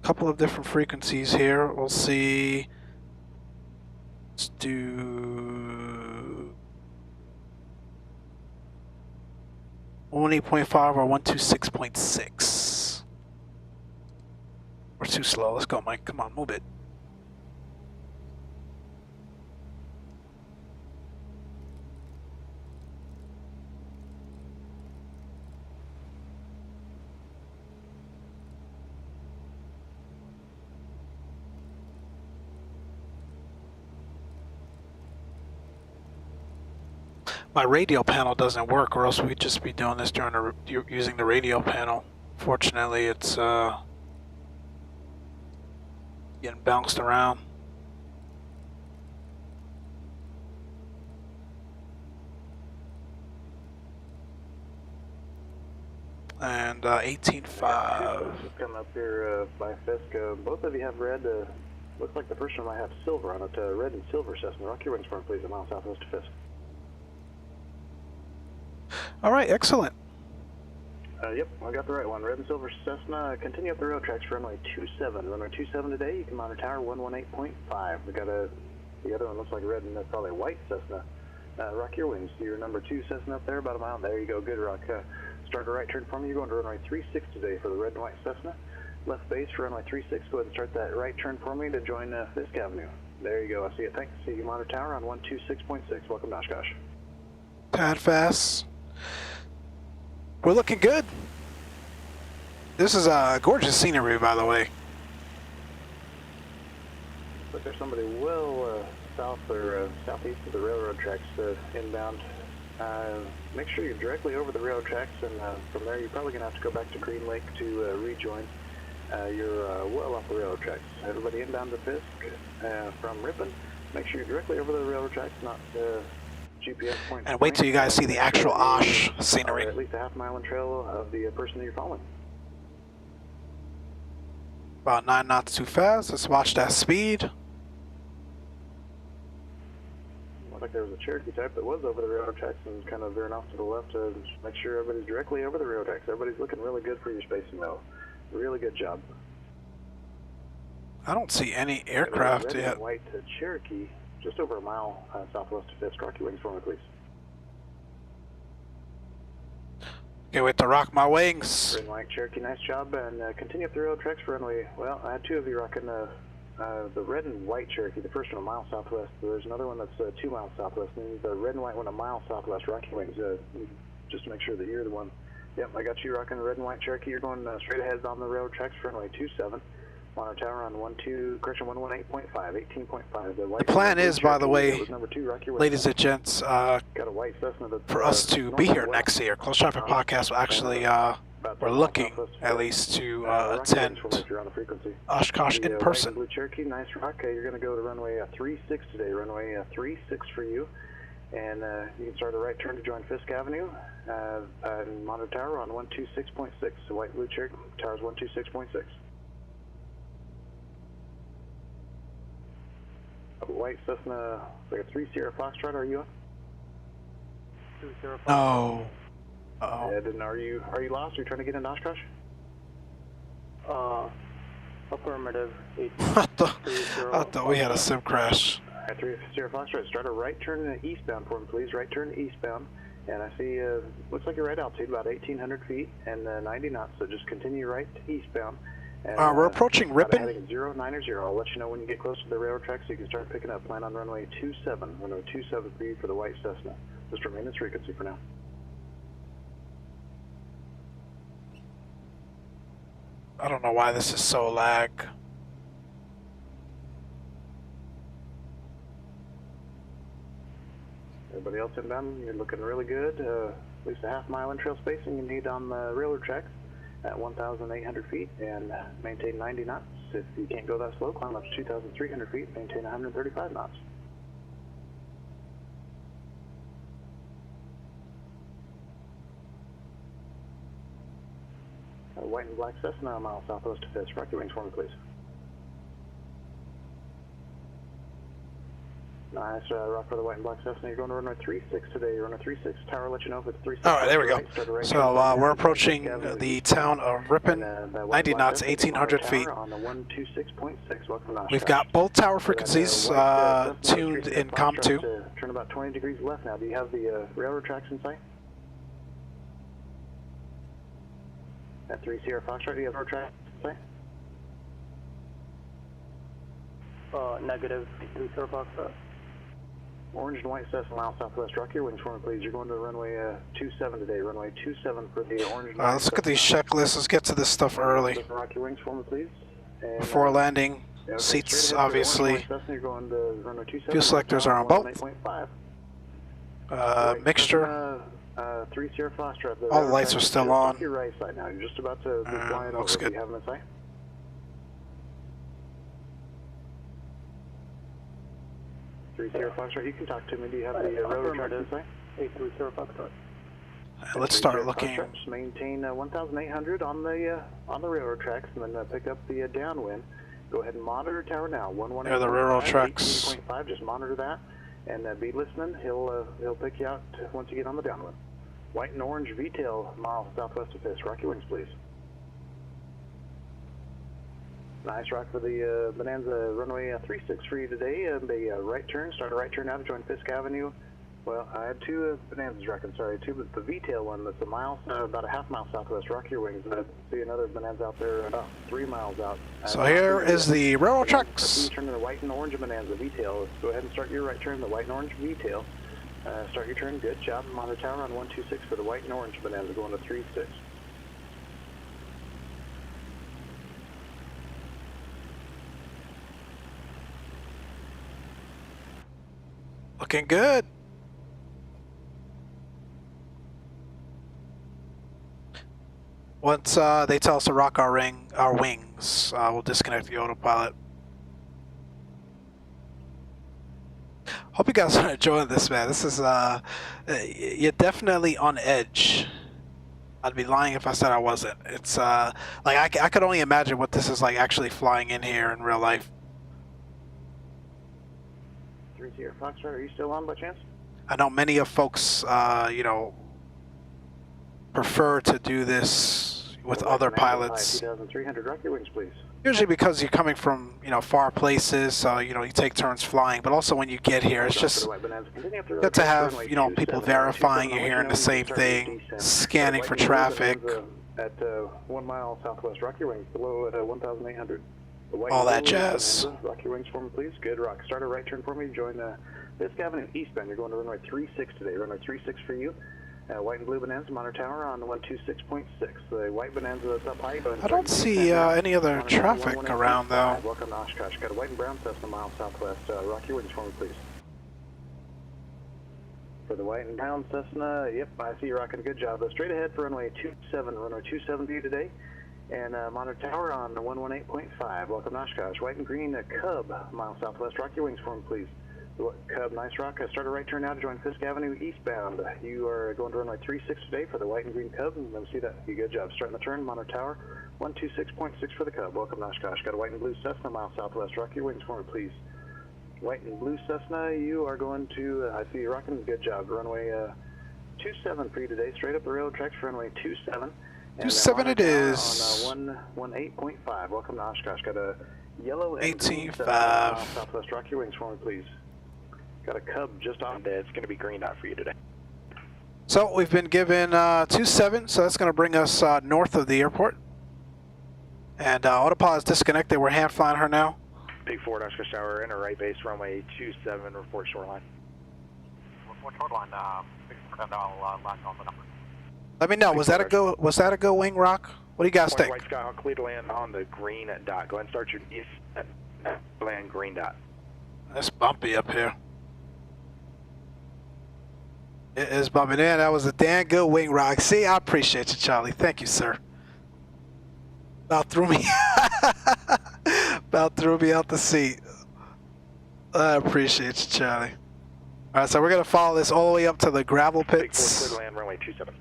couple of different frequencies here. We'll see. Let's do 118.5 or 126.6. We're too slow. Let's go, Mike. Come on, move it. My radio panel doesn't work, or else we'd just be doing this during using the radio panel. Fortunately, it's getting bounced around. And 18.5. Coming up here by Fisk. Both of you have red. Looks like the first one might have silver on it. Red and silver Cessna. Rock your wings for me, please. A mile southwest of Fisk. All right, excellent. Yep, I got the right one. Red and silver Cessna. Continue up the rail tracks for runway 27. Runway 27 today, you can monitor tower 118.5. We got the other one looks like red and that's probably white Cessna. Rock your wings. Your number 2 Cessna up there, about a mile. There you go, good rock. Start a right turn for me. You're going to runway 36 today for the red and white Cessna. Left base for runway 36. Go ahead and start that right turn for me to join Fisk Avenue. There you go, I see it. Thanks. See you, monitor tower on 126.6. Welcome to Oshkosh. Tad fast. We're looking good. This is gorgeous scenery, by the way. Looks like there's somebody well south or southeast of the railroad tracks inbound. Make sure you're directly over the railroad tracks, and from there you're probably going to have to go back to Green Lake to rejoin. You're well off the railroad tracks. Everybody inbound to Fisk from Ripon. Make sure you're directly over the railroad tracks, not GPS point. And wait till you guys see the actual Osh scenery. At least a half mile in trail of the person that you're following. About 9 knots too fast. Let's watch that speed. Looked like there was a Cherokee type that was over the railroad tracks and kind of veering off to the left to make sure everybody's directly over the railroad tracks. Everybody's looking really good for your spacing though. Really good job. I don't see any aircraft red yet. And white Cherokee, just over a mile southwest of Fisk. Rock your wings for me, please. Can't wait to rock my wings. Red and white Cherokee, nice job. And continue up the railroad tracks for runway. Well, I had 2 of you rocking the red and white Cherokee, the first one a mile southwest. There's another one that's 2 miles southwest. And the red and white one a mile southwest. Rocky Wings, just to make sure that you're the one. Yep, I got you rocking the red and white Cherokee. You're going straight ahead on the railroad tracks for runway 27. Monitor tower on 118.5, 18.5. The plan is, by the way, ladies and gents, got a white Cessna that's, for us to be here next year. Close Traffic Podcast will actually, we're looking at least to attend Oshkosh in person. Blue Cherokee, nice rock. You're going to go to runway 36 today, runway 36 for you. And you can start a right turn to join Fisk Avenue and Monitor Tower on 126.6. So white Blue Cherokee, tower's 126.6. White Cessna, like a 3 Sierra Foxtrot, are you on? 2 Sierra Foxtrot. No. Uh-oh. Yeah, then are you lost? Are you trying to get into Oshkosh? Affirmative. I thought we had a sim crash. 3 Sierra Foxtrot, start a right turn eastbound for me, please. Right turn eastbound. And I see, looks like you're right altitude, about 1,800 feet and 90 knots, so just continue right eastbound. And, we're approaching Ripon. Heading 090. I'll let you know when you get close to the railroad track so you can start picking up. Plan on runway 27. Runway 27 for you for the white Cessna. Just remain its frequency for now. I don't know why this is so lag. Everybody else inbound, you're looking really good. At least a half-mile in-trail spacing you need on the railroad tracks at 1,800 feet and maintain 90 knots. If you can't go that slow, climb up to 2,300 feet, maintain 135 knots. White and black Cessna, a mile southwest of Fisk. Rocky Wings for me, please. Nice, rock for the white and black Cessna. You're going to runway 36 today. You're runway 36. Tower, let you know if it's 36. All right, there we go. So we're approaching the town of Ripon, 90 knots, 1,800 feet. We've got both tower frequencies tuned in COM2. Turn about 20 degrees left now. Do you have the railroad tracks in sight? At 3 Sierra Foxtrot, do you have railroad tracks in sight? Negative. 3 Sierra Foxtrot. Orange and white Cessna, mile southwest. Rock your wings for me, please. You're going to runway 27 today. Runway 27 for the orange and white. Let's look at these checklists. Let's get to this stuff early. Rock your wings for me, please. And, before landing, seats obviously. Fuel selectors are on both. Mixture. 3 Sierra Foxtrot. All the lights are still on. Your right side now. You're just about to fly it over. Looks good. You have them in sight? Sierra Foxtrot, you can talk to me. Do you have the railroad track in sight? 3 Sierra Foxtrot. Let's start looking. Just maintain 1,800 on the railroad tracks, and then pick up the downwind. Go ahead and monitor tower now. 118.5, There are the railroad tracks. 18.5. Just monitor that, and be listening. He'll pick you out once you get on the downwind. White and orange VTAL, mile southwest of Fisk. Rock your wings, please. Nice rock for the Bonanza runway 36 for you today. A right turn, start a right turn now to join Fisk Avenue. Well, I had 2 Bonanzas rocking, sorry, 2, but the VTAL one that's a mile, about a half mile southwest. Rock your wings. I see another Bonanza out there about 3 miles out. So here is the railroad tracks. Turn to the white and orange Bonanza VTAL. Go ahead and start your right turn, the white and orange VTAL. Start your turn, good job. Monitor tower on 126 for the white and orange Bonanza going to 36. Looking good. Once they tell us to rock our wings, we'll disconnect the autopilot. Hope you guys are enjoying this, man. This is you're definitely on edge. I'd be lying if I said I wasn't. It's like I could only imagine what this is like actually flying in here in real life. 3 Sierra Foxtrot, are you still on by chance? I know many of folks, you know, prefer to do this with other pilots. 2,300, rock your wings, please. Usually because you're coming from, you know, far places, so, you know, you take turns flying. But also when you get here, it's just good to have, you know, people verifying you're hearing the same thing, scanning for traffic. At 1 mile southwest, rock your wings, below at 1,800. all that jazz. Rock your wings for me, please. Good, Rock. Start a right turn for me. Join Fisk Avenue eastbound. You're going to runway 36 today. Runway 36 for you. White and blue Bonanza, monitor tower on 126.6. The white Bonanza that's up high. I don't see any other traffic around though. Welcome to Oshkosh. Got a white and brown Cessna mile southwest. Rock your wings for me, please. For the white and brown Cessna, yep, I see you rocking. Good job. Straight ahead for runway 27. Runway 27 for you today. And monitor tower on 118.5. Welcome to Oshkosh. White and green Cub, mile southwest. Rock your wings for me, please. Cub, nice rock. Start a right turn now to join Fisk Avenue eastbound. You are going to runway 36 today for the white and green Cub. Let me see that. Good job. Starting the turn, monitor tower 126.6 for the Cub. Welcome to Oshkosh. Got a white and blue Cessna, mile southwest. Rock your wings for me, please. White and blue Cessna, you are going to, I see you rocking. Good job. Runway 27 for you today. Straight up the railroad tracks for runway 27. 27 it is. On 118.5. Welcome to Oshkosh. Got a yellow 18.5. southwest. Rock your wings for me, please. Got a Cub just off dead. It's going to be green dot for you today. So we've been given 27, so that's going to bring us north of the airport. And autopilot is disconnected. We're hand flying her now. Big Ford Oshkosh Tower, enter right base, runway 27, report shoreline. Report shoreline, Big Ford, I'll latch on the number. Let me know. Was that a go? Was that a go, Wing Rock? What do you guys think? White Skyhawk, clear to land on the green dot. Go ahead and start your east land green dot. It's bumpy up here. It is bumpy. Man, that was a damn good Wing Rock. See, I appreciate you, Charlie. Thank you, sir. About threw me. About threw me out the seat. I appreciate you, Charlie. All right, so we're gonna follow this all the way up to the gravel pits. Big Ford, clear to land, runway 27.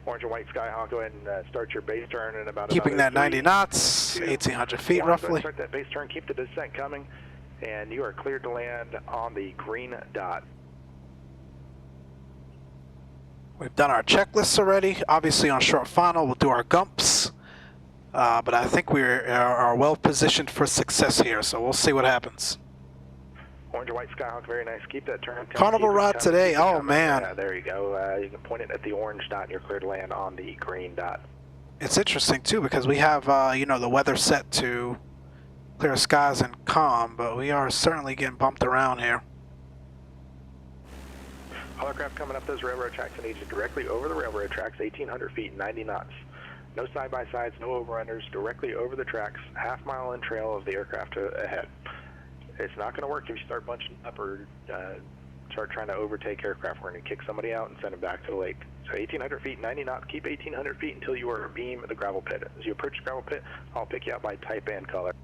Orange and white Skyhawk, go ahead and start your base turn in about keeping that 90 knots, 2, 1,800 feet 1. roughly. Start that base turn, keep the descent coming, and you are cleared to land on the green dot. We've done our checklists already. Obviously on short final, we'll do our gumps. But I think we are well positioned for success here, so we'll see what happens. Orange and white Skyhawk, very nice. Keep that turn coming. Carnival ride today. Oh, man. Yeah, there you go. You can point it at the orange dot, and you're cleared to land on the green dot. It's interesting, too, because we have, you know, the weather set to clear skies and calm, but we are certainly getting bumped around here. Hovercraft coming up those railroad tracks and needs you directly over the railroad tracks, 1,800 feet, 90 knots. No side-by-sides, no overrunners, directly over the tracks, half-mile in trail of the aircraft ahead. It's not going to work if you start bunching up or start trying to overtake aircraft. We're going to kick somebody out and send them back to the lake. So 1,800 feet, 90 knots. Keep 1,800 feet until you are abeam of the gravel pit. As you approach the gravel pit, I'll pick you out by type and color.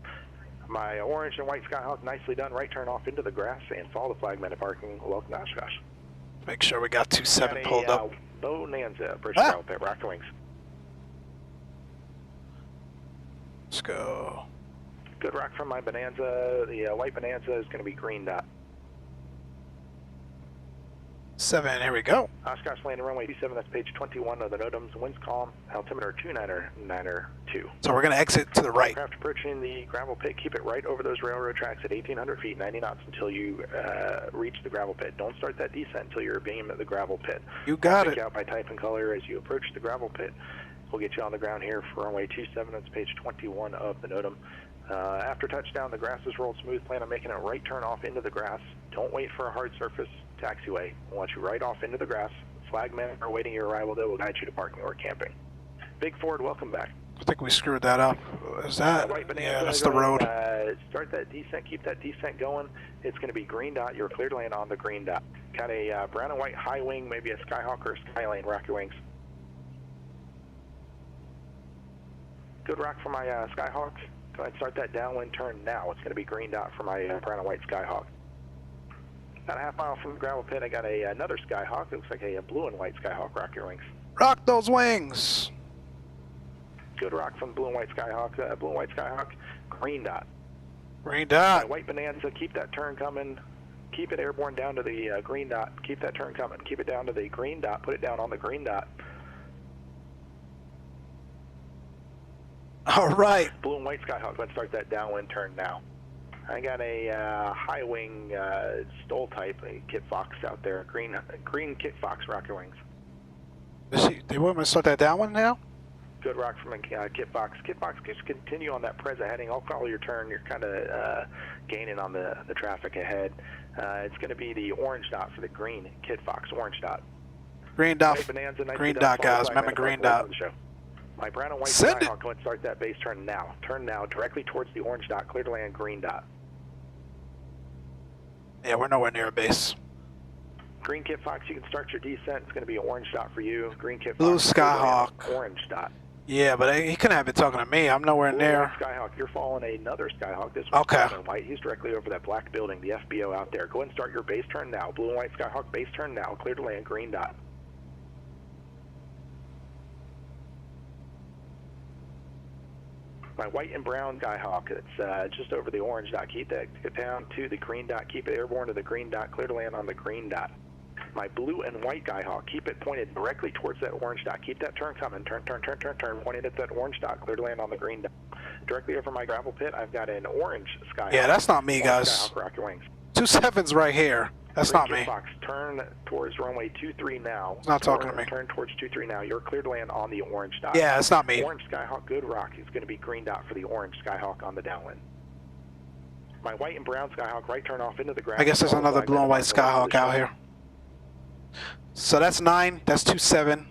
My orange and white Skyhawk, nicely done. Right turn off into the grass and follow the flagman to parking. Welcome to Oshkosh. Make sure we got 27 pulled up. Bonanza, approach the gravel pit. Rock the wings. Let's go. Good rock from my Bonanza. The white Bonanza is going to be green dot. 7, here we go. Oshkosh landing runway 27, that's page 21 of the NOTAMs. Winds calm, altimeter 2992. So we're going to exit to the right. Aircraft approaching the gravel pit, keep it right over those railroad tracks at 1,800 feet, 90 knots until you reach the gravel pit. Don't start that descent until you're abeam at the gravel pit. You got I'll it. pick you out by type and color as you approach the gravel pit. We'll get you on the ground here for runway 27, that's page 21 of the NOTAM. After touchdown, the grass is rolled smooth. Plan on making a right turn off into the grass. Don't wait for a hard surface taxiway. We'll want you right off into the grass. Flagmen are awaiting your arrival. They will guide you to parking or camping. Big Ford, welcome back. I think we screwed that up. Is that? Yeah, that's the road. Start that descent. Keep that descent going. It's going to be green dot. You're cleared to land on the green dot. Got a brown and white high wing, maybe a Skyhawk or a Skylane. Rock your wings. Good rock for my Skyhawk. Go ahead and start that downwind turn now. It's going to be green dot for my brown and white Skyhawk. About a half mile from the gravel pit, I got another Skyhawk. It looks like a blue and white Skyhawk. Rock your wings. Rock those wings. Good rock from blue and white Skyhawk. Blue and white Skyhawk. Green dot. Green dot. White Bonanza. Keep that turn coming. Keep it airborne down to the green dot. Keep that turn coming. Keep it down to the green dot. Put it down on the green dot. All right. Blue and white Skyhawk. Let's start that downwind turn now. I got a high wing Stoll type, a Kit Fox out there. Green Kit Fox. Rock your wings. They want me to start that downwind now? Good rock from Kitbox. Kitbox, just continue on that present heading. I'll call your turn. You're kind of gaining on the traffic ahead. It's going to be the orange dot for the green Kitbox. Orange dot. Green dot. Bonanza, Green dot, guys. Remember green dot. My brown and white Send it. Skyhawk, go and start that base turn now. Turn now, directly towards the orange dot. Clear to land, green dot. Yeah, we're nowhere near a base. Green Kit Fox, you can start your descent. It's going to be an orange dot for you. Green Kit Blue Fox, Skyhawk. orange dot. Yeah, but he couldn't have been talking to me. I'm nowhere Blue near. Skyhawk, you're following another Skyhawk. This one's Okay. blue and white. He's directly over that black building, the FBO out there. Go ahead and start your base turn now. Blue and white Skyhawk, base turn now. Clear to land, green dot. My white and brown Skyhawk, it's just over the orange dot. Keep that down to the green dot. Keep it airborne to the green dot. Clear to land on the green dot. My blue and white Skyhawk, keep it pointed directly towards that orange dot. Keep that turn coming. Turn, pointed at that orange dot. Clear to land on the green dot. Directly over my gravel pit, I've got an orange Skyhawk. Yeah, that's not me, guys. Skyhawk, rock your wings. 27's right here. That's Green not me. Kit Fox, turn towards runway 23 now. It's not talking to me. Turn towards 23 now. You're clear to land on the orange dot. Yeah, it's not me. Orange Skyhawk, good rock. It's going to be green dot for the orange Skyhawk on the downwind. My white and brown Skyhawk, right turn off into the grass. I guess there's another blue and white Skyhawk out here. So that's 9. That's 27.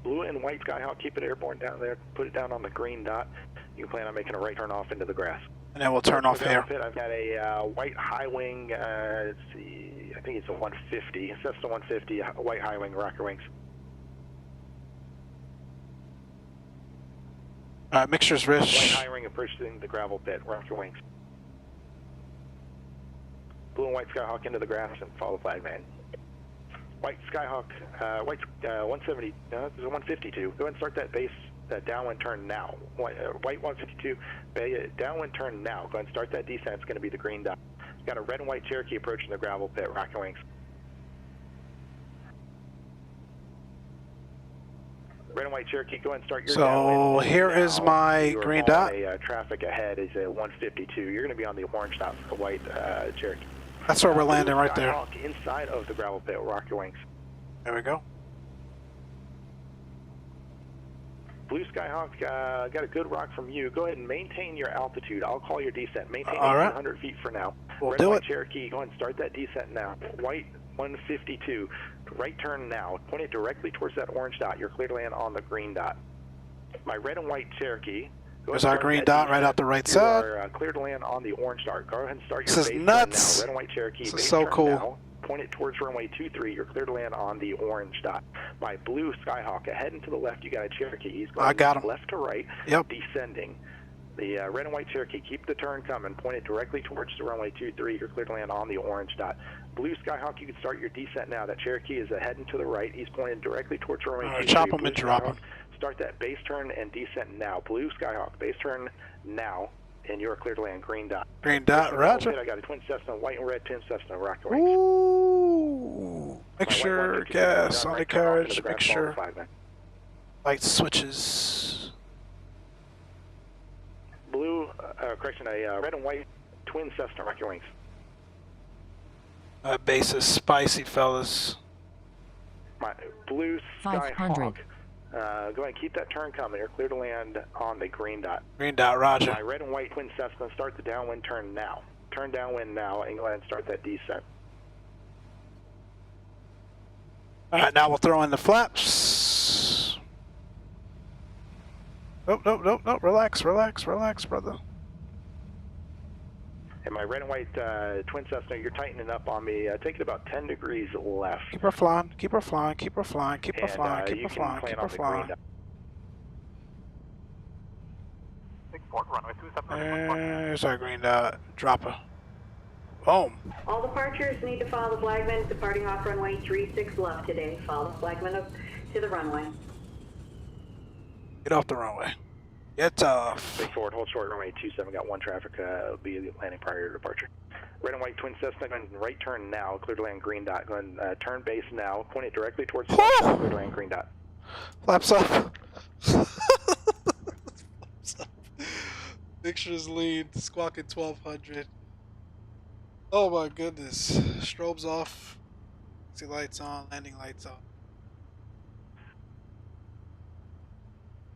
Blue and white Skyhawk, keep it airborne down there. Put it down on the green dot. You plan on making a right turn off into the grass. And then we'll turn off here. I've got a white high wing, let's see, I think it's a 150. It's just a 150 white high wing, rocker wings. Alright, mixture's White rich. high wing approaching the gravel pit, rocker wings. Blue and white Skyhawk into the grass and follow flag man. White Skyhawk, white 170, no, this is a 152. Go ahead and start that base, that downwind turn now. White 152, downwind turn now. Go ahead and start that descent. It's going to be the green dot. Got a red and white Cherokee approaching the gravel pit, rocket wings. Red and white Cherokee, go ahead and start your So here is my green dot. Traffic ahead is a 152. You're going to be on the orange dot for the white Cherokee. That's where we're landing right there. Skyhawk inside of the gravel pit, rock your wings. There we go. Blue Skyhawk, got a good rock from you. Go ahead and maintain your altitude. I'll call your descent. Maintain 100 feet for now. We'll Red do white it. Cherokee, go ahead and start that descent now. White 152, right turn now. Point it directly towards that orange dot. You're clear to land on the green dot. My red and white Cherokee. There's our green dot right out the right side. You are clear to land on the orange dot. Go ahead and start your This is base turn nuts. now. Red and white Cherokee. This is base so turn cool. now. Point it towards runway 23. You're clear to land on the orange dot. My blue Skyhawk, ahead and to the left, you got a Cherokee. He's going I got him. left to right, Yep. descending. The red and white Cherokee, keep the turn coming. Point it directly towards the runway 23. You're clear to land on the orange dot. Blue Skyhawk, you can start your descent now. That Cherokee is heading to the right. He's pointing directly towards runway 23. Chop him Blue and drop Skyhawk, him. Start that base turn and descent now. Blue Skyhawk, base turn now. And you're clear to land, green dot. Green dot, roger. I got a twin Cessna, white and red twin Cessna, rocket wings. Ooh. Mixture, gas, undercarriage, mixture. Light switches. Blue, correction, a red and white twin Cessna, rocket wings. That base is spicy, fellas. My blue 500. Skyhawk. Go ahead and keep that turn coming. You're clear to land on the green dot. Green dot, roger. My red and white twin Cessna, start the downwind turn now. Turn downwind now and go ahead and start that descent. Alright, now we'll throw in the flaps. Nope, nope, nope, nope. Relax, relax, relax, brother. And my red and white twin Cessna, you're tightening up on me. Take it about 10 degrees left. Keep her flying, keep her flying, keep her flying, keep her And flying, keep you her can flying, plan keep on her the green flying. dot. 64, runway 27. There's our green dot. Drop her. Boom. All departures need to follow the flagman departing off runway 36 left today. Follow the flagman up to the runway. Get off the runway. Get off. Big forward, hold short, runway 27, got one traffic, be landing prior to departure. Red and white twin Cessna, going right turn now, clear to land green dot. Go ahead, turn base now, point it directly towards the left, clear to land green dot. Flaps up. Pictures lead, squawking 1200. Oh my goodness. Strobes off. See lights on, landing lights on.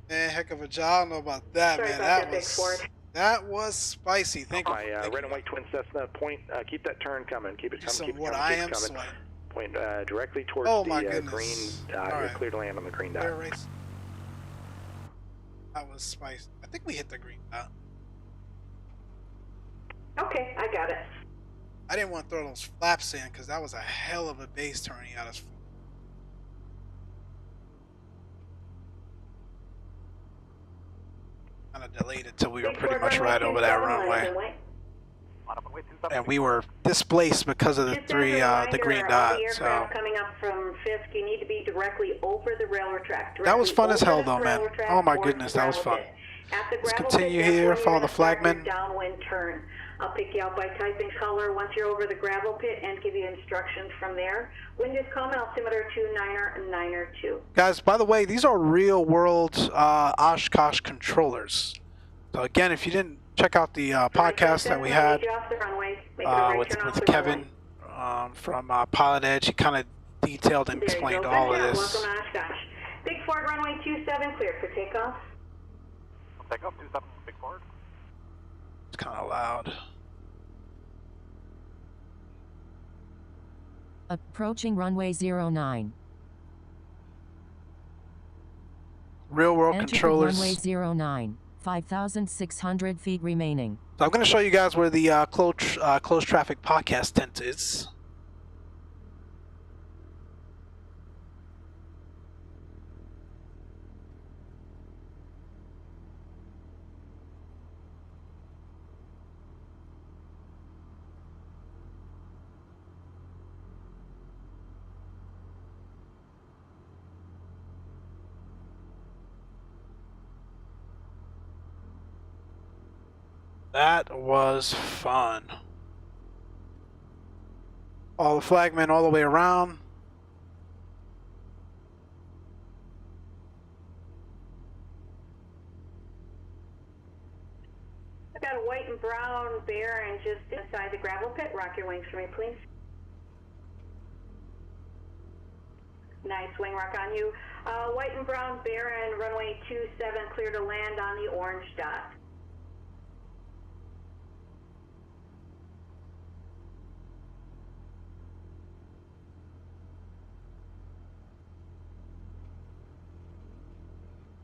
Man, heck of a job. I don't know about that, Sorry man. about that, Big Ford. That was spicy. Thank you. My red and white twin Cessna, point, keep that turn coming. Keep it coming, keep it What coming, I keep am it coming. sweating. Point directly towards Oh the my green. goodness. You're Alright. clear to land on the green dot. Air race. That was spicy. I think we hit the green dot. Okay, I got it. I didn't want to throw those flaps in because that was a hell of a base turning out of. Kind of delayed it till we were pretty much right over that runway, and we were displaced because of the the green dot. So coming up from Fisk, you need to be directly over the railroad track. That was fun as hell, though, man. Oh my goodness, that was fun. Let's continue here. Follow the flagman. Downwind turn. I'll pick you out by typing color once you're over the gravel pit and give you instructions from there. Wind is calm, altimeter 29er 2. Guys, by the way, these are real world Oshkosh controllers. So again, if you didn't check out the podcast that we had with Kevin from PilotEdge, he kind of detailed and explained all of this. Welcome to Oshkosh. Big Ford, runway 27, clear for takeoff. Takeoff 27, Big Ford. It's kind of loud. Approaching runway 09. Real world Enter controllers. Runway 09. 5,600 feet remaining. So I'm going to show you guys where the closed traffic podcast tent is. That was fun. All the flagmen all the way around. I've got a white and brown Baron just inside the gravel pit. Rock your wings for me, please. Nice wing rock on you. White and brown Baron, runway 27, clear to land on the orange dot.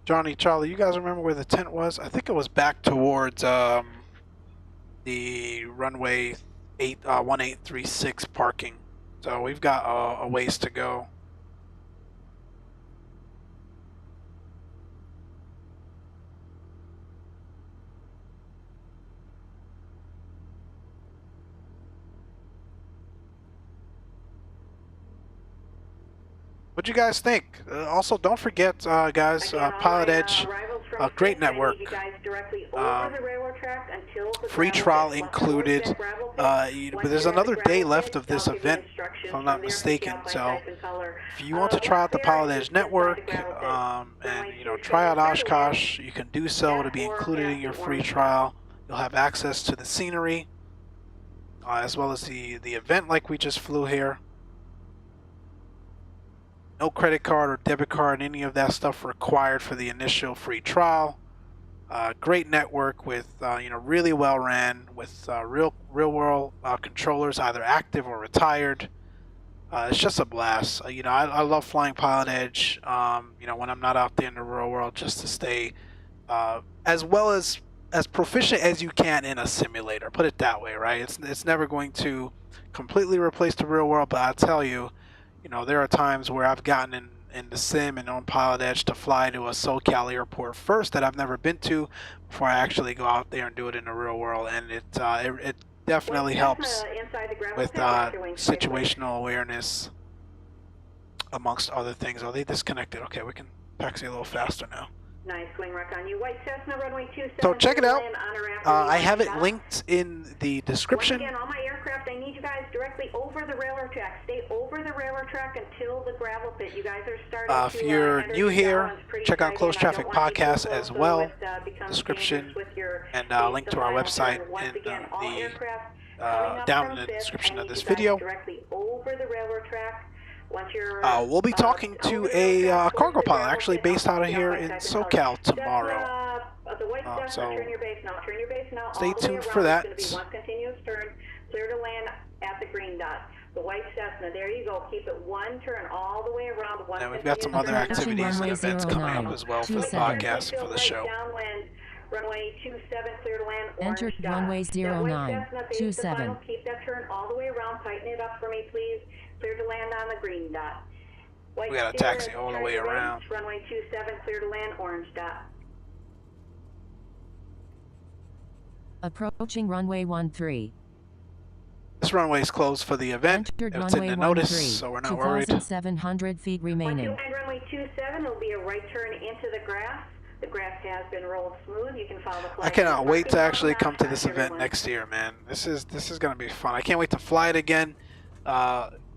Johnny, Charlie, you guys remember where the tent was? I think it was back towards the runway 1836 parking. So we've got a ways to go. What'd you guys think? Also, don't forget, guys, PilotEdge, a great network. Free trial included. But there's another day left of this event, if I'm not mistaken. So, if you want to try out the PilotEdge network and try out Oshkosh, you can do so. It'll be included in your free trial. You'll have access to the scenery, as well as the event like we just flew here. No credit card or debit card, any of that stuff required for the initial free trial. Great network with really well ran with real world controllers, either active or retired. It's just a blast. I love flying PilotEdge. When I'm not out there in the real world, just to stay as well as proficient as you can in a simulator. Put it that way, right? It's never going to completely replace the real world, but I tell you. There are times where I've gotten in the sim and on PilotEdge to fly to a SoCal airport first that I've never been to before I actually go out there and do it in the real world, and it definitely helps with situational awareness, amongst other things. Oh, they disconnected. Okay, we can taxi a little faster now. Nice wing rock on you. White Cessna, runway 27. So check it out. I have it linked in the description. Once again, all my aircraft, I need you guys directly over the railroad track. Stay over the railroad track until the gravel pit. You guys are starting if you're new here, check out Closed Traffic Podcast as well. Description and link to our website down in the description of this video. Directly over the railroad track. Once you're, we'll be talking to a cargo pilot actually based out of here in SoCal tomorrow. The white Cessna, So turn your base now, turn your base now. stay all the way tuned around. for that. It's going to be one continuous turn, clear to land at the green dot. The white Cessna, there you go. Keep it one turn all the way around. One and we've got some other activities and events coming up as well for the podcast for the show. Downwind, runway 27, clear to land. Entered runway 09, 27. Keep that turn all the way around. Tighten it up for me, please. Clear to land on the green dot. White We got a taxi all the way around. Runway 27, clear to land, orange dot. Approaching runway 13. This runway is closed for the event. Entered It's in runway the notice, 13, so we're not worried. 2,700 feet remaining. Once you land runway 27, it'll be a right turn into the grass. The grass has been rolled smooth. You can follow the flag. I cannot wait to actually come to this everyone. event next year, man. This is going to be fun. I can't wait to fly it again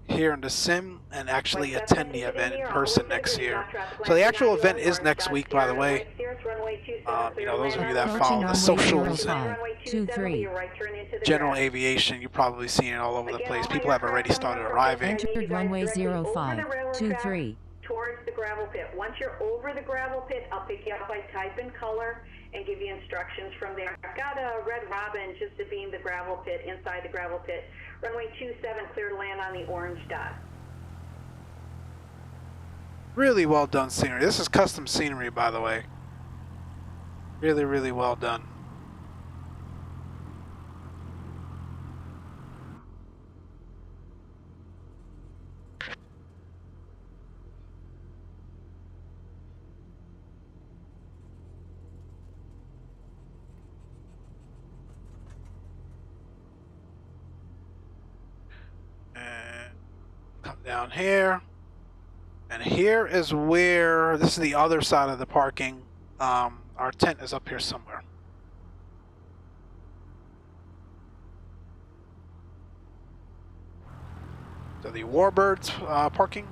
here in the sim and actually attend the event in person next year. So the actual event is next week, by the way. You know, those of you that follow the socials and 23. general aviation, you've probably seen it all over the place. People have already started arriving. Entered runway 05, 23. Towards the gravel pit. Once you're over the gravel pit, I'll pick you up by type and color and give you instructions from there. I've got a red robin just to beam the gravel pit, inside the gravel pit. Runway 27, clear to land on the orange dot. Really well done scenery. This is custom scenery, by the way. Really, really well done. Come down here, and here is where, this is the other side of the parking. Our tent is up here somewhere. So the Warbirds parking.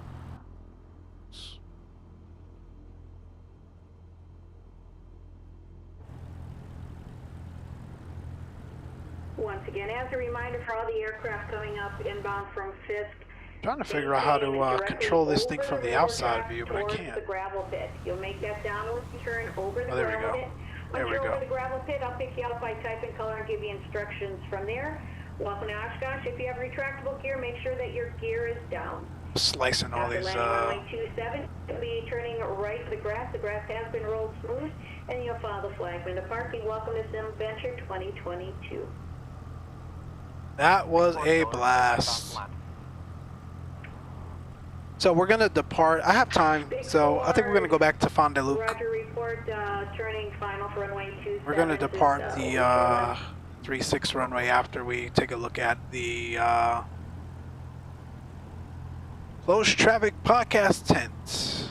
Once again, as a reminder for all the aircraft coming up inbound from Fisk, Trying to figure out how to control this thing from the outside view, but I can't. The gravel pit. You'll make that downward turn over the there we gravel go. pit. There Once we you're go. over the gravel pit, I'll pick you up by type and color and give you instructions from there. Welcome to Oshkosh. If you have retractable gear, make sure that your gear is down. Slicing all After these. landing runway 27, you'll be turning right to the grass. The grass has been rolled smooth, and you'll follow the flag. When departing, welcome to SimVenture 2022. That was a blast. So we're gonna depart. I have time, so I think we're gonna go back to Fond du Lac. Roger, report turning final for runway 27. We're gonna depart the 36 runway after we take a look at the closed traffic podcast tent.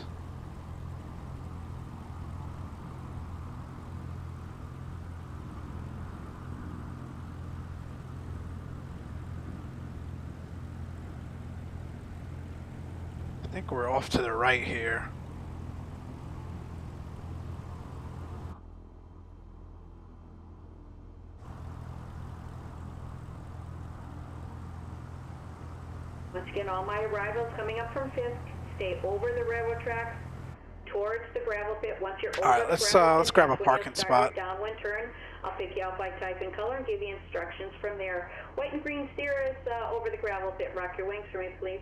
I think we're off to the right here. Once again, all my arrivals coming up from Fisk, stay over the railroad tracks towards the gravel pit. Once you're over Alright, the let's gravel let's pit, grab a that's when parking you'll start spot. your downwind turn. I'll pick you out by type and color and give you instructions from there. White and green Cirrus over the gravel pit. Rock your wings for me, please.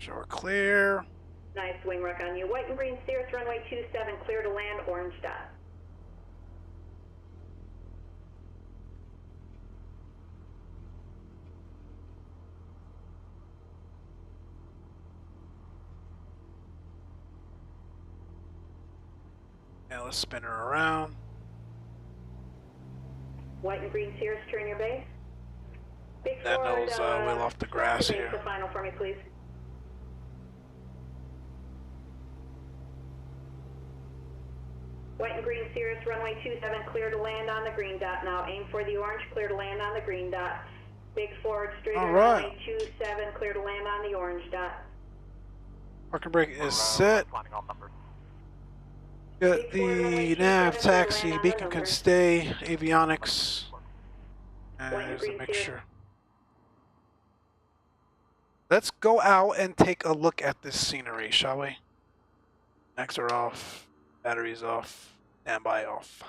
So we're clear. Nice wing rock on you. White and green Cirrus, runway 27, clear to land, orange dot. Now let's spin her around. White and green Cirrus, turn your base. Big That forward, nose wheel off the grass base here. to final for me, please. White and green Cirrus, runway 27, clear to land on the green dot. Now aim for the orange, clear to land on the green dot. Big forward, straight All on right. runway 27, clear to land on the orange dot. Parking brake is set. Got the nav, taxi, beacon can stay, avionics, and there's a mixture. let's go out and take a look at this scenery, shall we? Max are off, batteries off, standby off.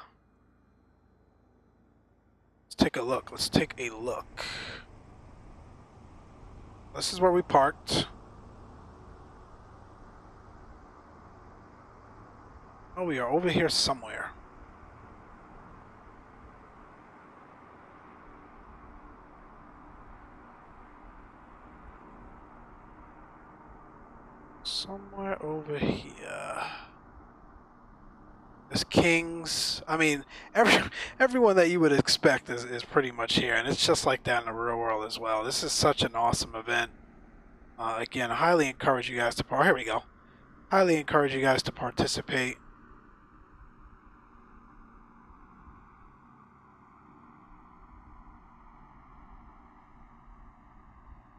Let's take a look. Let's take a look. This is where we parked. Oh, we are over here somewhere. Somewhere over here. There's Kings. I mean, everyone that you would expect is pretty much here, and it's just like that in the real world as well. This is such an awesome event. Again, I highly encourage you guys to here we go. Highly encourage you guys to participate.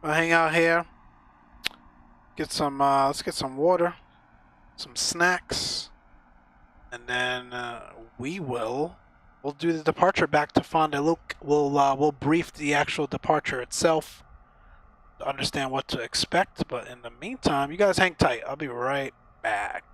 We'll hang out here. Get some. Let's get some water, some snacks, and then we'll do the departure back to Fond du Lac. We'll brief the actual departure itself to understand what to expect. But in the meantime, you guys hang tight. I'll be right back.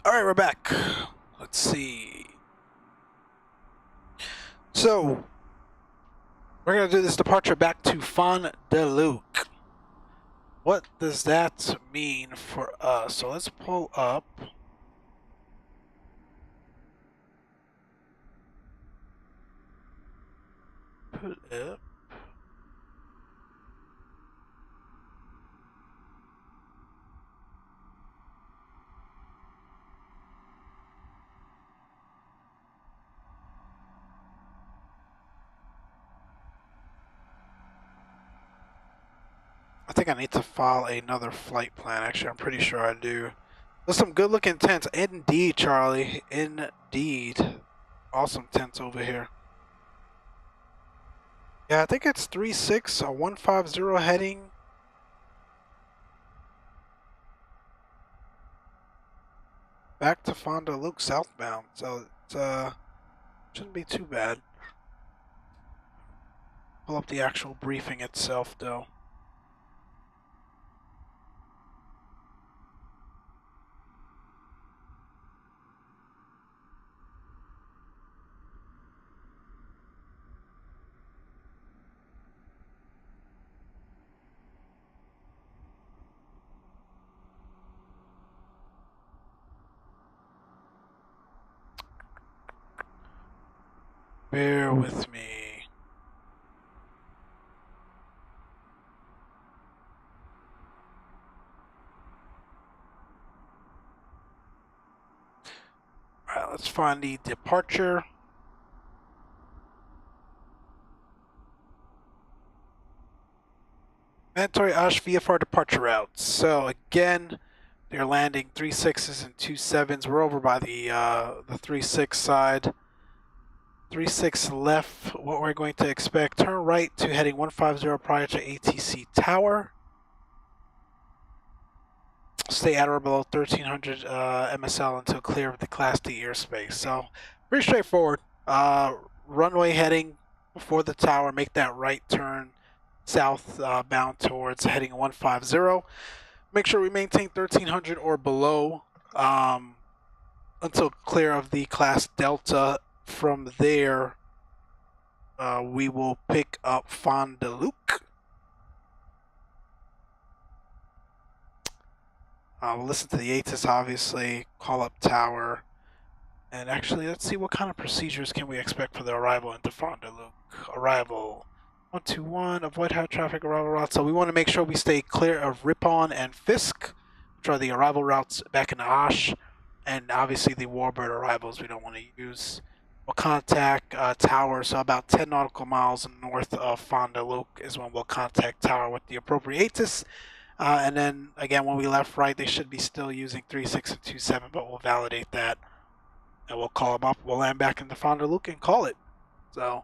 All right, we're back. Let's see. So, we're going to do this departure back to Fond du Lac. What does that mean for us? So let's pull up. Pull up. I think I need to file another flight plan. Actually, I'm pretty sure I do. There's some good looking tents. Indeed, Charlie. Indeed. Awesome tents over here. Yeah, I think it's 36 or 150 heading. Back to Fond du Lac southbound. So it shouldn't be too bad. Pull up the actual briefing itself though. bear with me. All right, let's find the departure. Mandatory OSH VFR departure routes. So again, they're landing 3.6s and 2.7s. We're over by the 3.6 side. 3.6 left, what we're going to expect. Turn right to heading 150 prior to ATC Tower. Stay at or below 1300 MSL until clear of the Class D airspace. So pretty straightforward. Runway heading before the tower, make that right turn southbound towards heading 150. Make sure we maintain 1300 or below until clear of the Class Delta. From there, we will pick up Fond du Lac. We'll listen to the Asus, obviously, call up tower. And actually, let's see what kind of procedures can we expect for the arrival into Fond du Lac. Arrival 121, avoid high traffic arrival routes. So we want to make sure we stay clear of Ripon and Fisk, which are the arrival routes back into Osh. And obviously the Warbird arrivals we don't want to use. We'll contact tower, so about 10 nautical miles north of Fond du Lac is when we'll contact tower with the appropriate Asus. And then again, when we left right, they should be still using 3.6 and 2.7, but we'll validate that. And we'll call them up. We'll land back into Fond du Lac and call it. So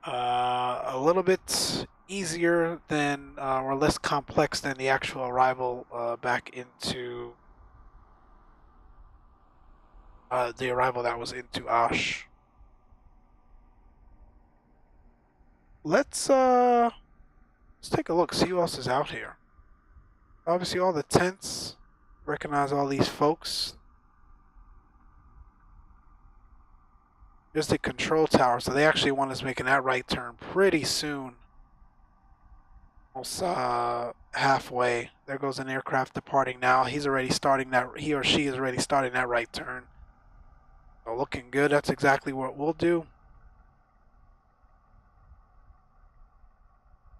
a little bit easier than, or less complex than the actual arrival back into the arrival that was into Osh. Let's take a look, see who else is out here. Obviously all the tents, recognize all these folks. There's the control tower, so they actually want us making that right turn pretty soon. Almost halfway. There goes an aircraft departing now. He's already starting that, he or she is already starting that right turn. So looking good, that's exactly what we'll do.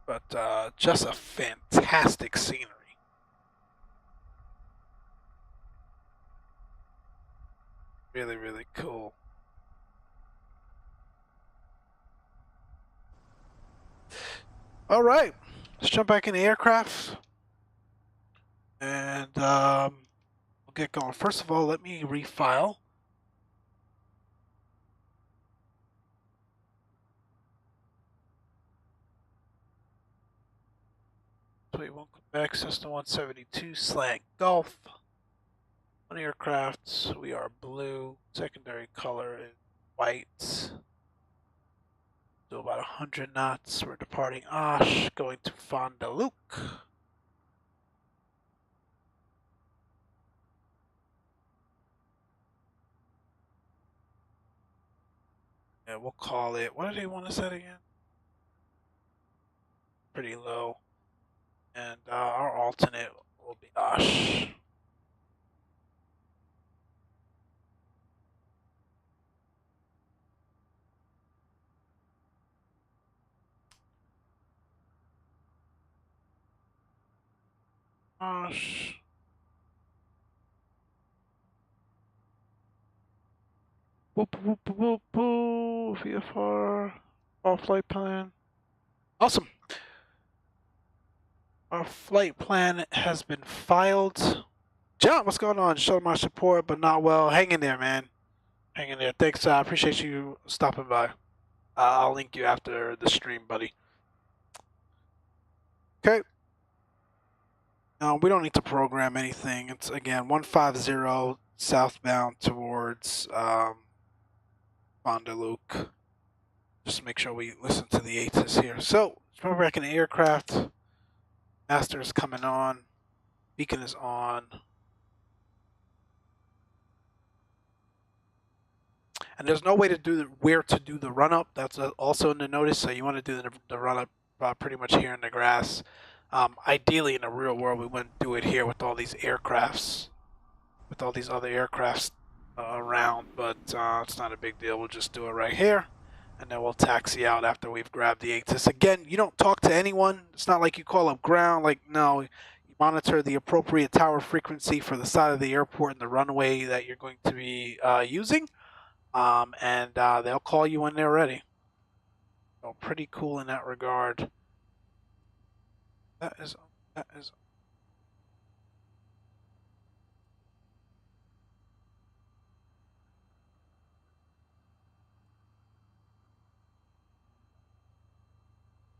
But just a fantastic scenery. Really, really cool. All right, let's jump back in the aircraft and we'll get going. First of all, let me refile. Welcome back, System 172, Slant Golf. On aircraft, we are blue. Secondary color is white. Do about 100 knots. We're departing Osh, going to Fond du Lac. Yeah, we'll call it. What do they want to set again? Pretty low. And our alternate will be Osh. Osh. Boop, boop, boop, boop, boop. VFR. All flight plan. Awesome. Our flight plan has been filed. John, what's going on? Show my support, but not well. Hang in there, man. Hang in there. Thanks. I appreciate you stopping by. I'll link you after the stream, buddy. Okay. We don't need to program anything. It's, again, 150 southbound towards Fond du Lac. Just make sure we listen to the Asus here. So, we're back in the aircraft. Master is coming on. Beacon is on. And there's no way to do where to do the run up. That's also in the notice. So you want to do the run up pretty much here in the grass. Ideally, in the real world, we wouldn't do it here with all these aircrafts, with all these other aircrafts around. But it's not a big deal. We'll just do it right here. and then we'll taxi out after we've grabbed the Asus. Again, you don't talk to anyone. It's not like you call up ground. Like, no, you monitor the appropriate tower frequency for the side of the airport and the runway that you're going to be using, and they'll call you when they're ready. So pretty cool in that regard. That is.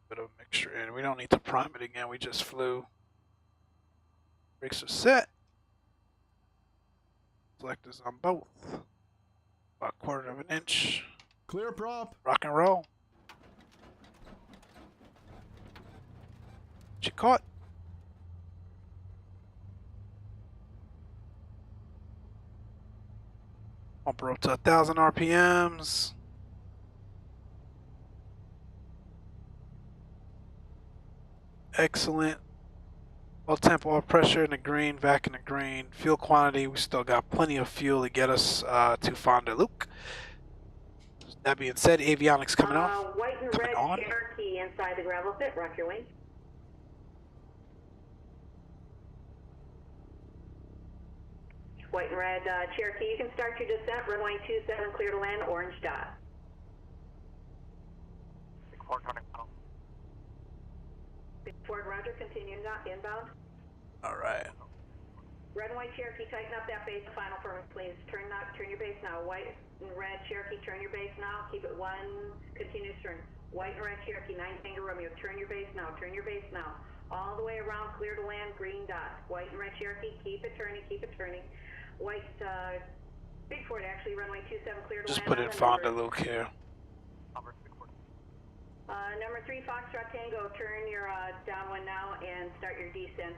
Bit of mixture in. We don't need to prime it again. We just flew. Brakes are set. Selectors on both. About a quarter of an inch. Clear prop. Rock and roll. She caught. Bumper up to 1,000 RPMs. Excellent. Low temp, oil pressure in the green, back in the green. Fuel quantity, we still got plenty of fuel to get us to Fond du Lac. That being said, avionics coming off. White and coming red on. Cherokee inside the gravel pit. Rock your wings. White and red Cherokee, you can start your descent. Runway 27, clear to land, orange dot. Ford, roger, continue inbound. All right. Red and white Cherokee, tighten up that base final for me, please. Turn your base now. White and red Cherokee, turn your base now. Keep it one continuous turn. White and red Cherokee, 9 Tango Romeo, turn your base now. Turn your base now. All the way around, clear to land, green dot. White and red Cherokee, keep it turning, keep it turning. White, Big Ford actually, runway 27, clear to land. Just put in Fond du Lac here. Number 3 Foxtrot Tango, turn your downwind now and start your descent.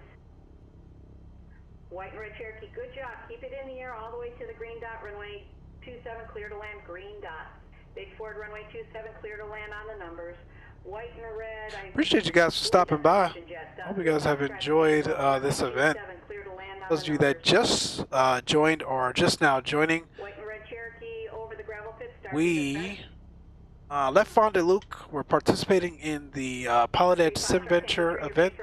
White and red Cherokee, good job. Keep it in the air all the way to the green dot. Runway 27, clear to land, green dot. Big Ford, runway 27, clear to land on the numbers. White and red. Appreciate you guys for stopping by. Hope you guys have enjoyed this event. Those of you that just joined or are just now joining, we left Fond du Lac. We're participating in the PilotEdge SimVenture event.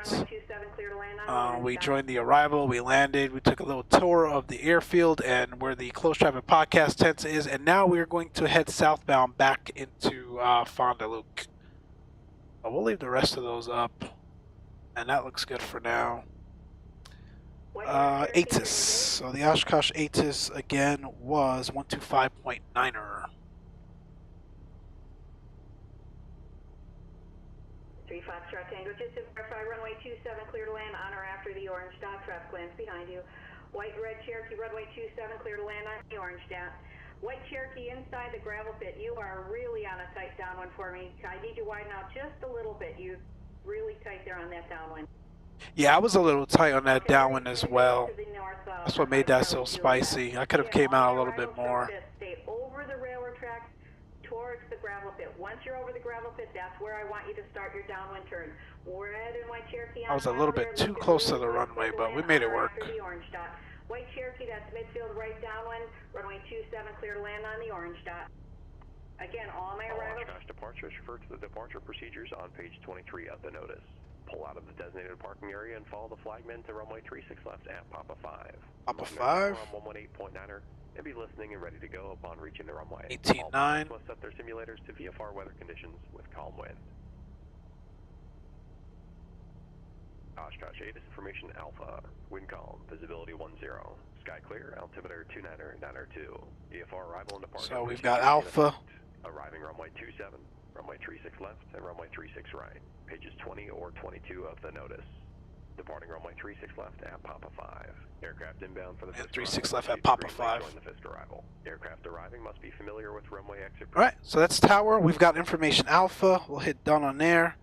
We joined the arrival, we landed, we took a little tour of the airfield and where the closed traffic podcast tent is, and now we're going to head southbound back into Fond du Lac. We'll leave the rest of those up, and that looks good for now. Atus. So the Oshkosh Atus again was 125.9er. 3 Foxtrot Tango, just to verify, runway 27, clear to land on or after the orange dot. Traffic lands behind you. White and red Cherokee, runway 27, clear to land on the orange dot. White Cherokee inside the gravel pit. You are really on a tight downwind for me. I need you to widen out just a little bit. You're really tight there on that downwind. Yeah, I was a little tight on that downwind as well. That's what made that so spicy. I could have came out a little bit more. Stay over the railroad tracks towards the gravel pit. Once you're over the gravel pit, that's where I want you to start your downwind turn. Red and white Cherokee. I was a little bit too close to the runway, but we made it work. White Cherokee, that's midfield right downwind. Runway 27, clear to land on the orange dot. Again, all my arrivals. Oshkosh departures, refer to the departure procedures on page 23 of the notice. Pull out of the designated parking area and follow the flagman to runway 36 left at Papa 5. Papa 5. On 118.9er and be listening and ready to go upon reaching the runway. 18.9. Must set their simulators to VFR weather conditions with calm wind. Oshkosh Atus information Alpha. Wind calm. Visibility 10. Sky clear. Altimeter 29er 2. VFR arrival and departure. So we've got Alpha. Arriving runway 27. Runway 36 left and runway 36 right. Pages 20 or 22 of the notice. Departing runway 36 left at Papa 5. Aircraft inbound for the and 36 left at Papa 5. The fifth arrival. Aircraft arriving must be familiar with runway exit. Alright, so that's Tower. We've got information Alpha. We'll hit done on there.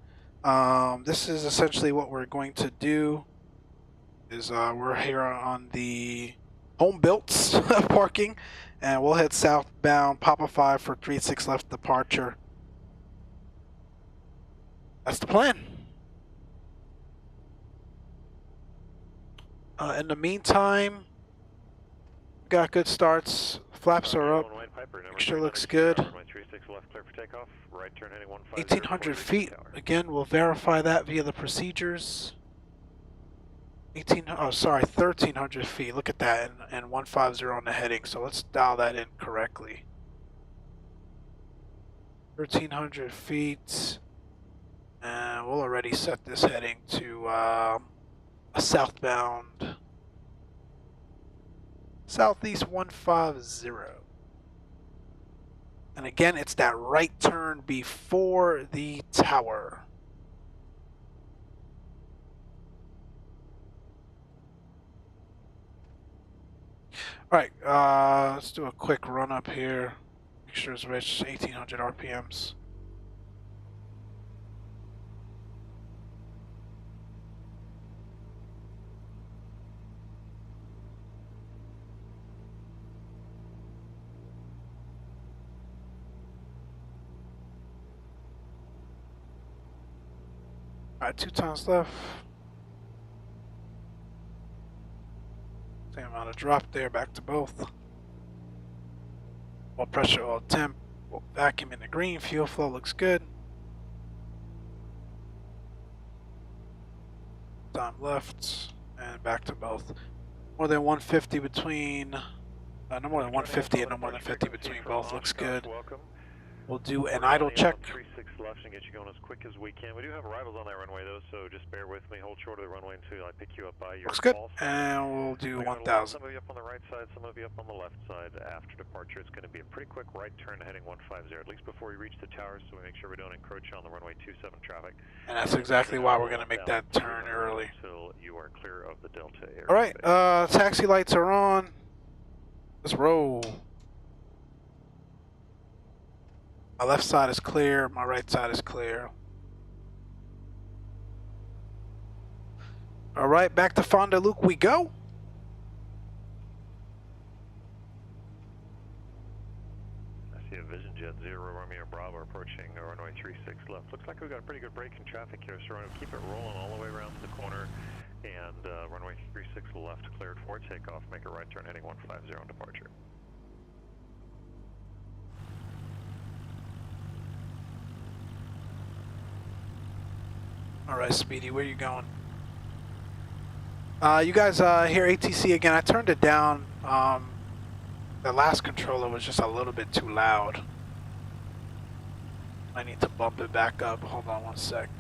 This is essentially what we're going to do. Is we're here on the home built parking, and we'll head southbound Papa 5 for 36 left departure. That's the plan. In the meantime, got good starts. Flaps are up. Sure looks good. left, clear for takeoff. Right turn heading 150. 1,800 feet. Again, we'll verify that via the procedures. 1,300 feet. Look at that, and 150 on the heading. So let's dial that in correctly. 1,300 feet, and we'll already set this heading to a southbound, southeast 150. And again, it's that right turn before the tower. All right, let's do a quick run up here. Make sure it's reached 1,800 RPMs. All right, 2 times left. Same amount of drop there, back to both. Oil pressure, oil temp, vacuum in the green, fuel flow looks good. Time left, and back to both. More than 150 between, no more than 150 and no more than 50 between both looks good. Welcome. We'll do an idle check. 36 left and get you going as quick as we can. We do have arrivals on that runway though, so just bear with me. Hold short of the runway until I pick you up by your Looks good. call. And we'll do 1,000. Some of you up on the right side, some of you up on the left side. After departure, it's going to be a pretty quick right turn heading 150, at least before we reach the tower, so we make sure we don't encroach on the runway 27 traffic. And that's exactly why we're going to make that turn early. Until you are clear of the Delta area. All right, taxi lights are on. Let's roll. My left side is clear, my right side is clear. All right, back to Fond du Lac we go. I see a Vision Jet 0 Romeo Bravo approaching runway 36 left. Looks like we've got a pretty good break in traffic here, so we're going to keep it rolling all the way around the corner. And runway 36 left cleared for takeoff. Make a right turn heading 150 on departure. All right, Speedy, where you going? You guys hear ATC again? I turned it down. The last controller was just a little bit too loud. I need to bump it back up. Hold on one sec.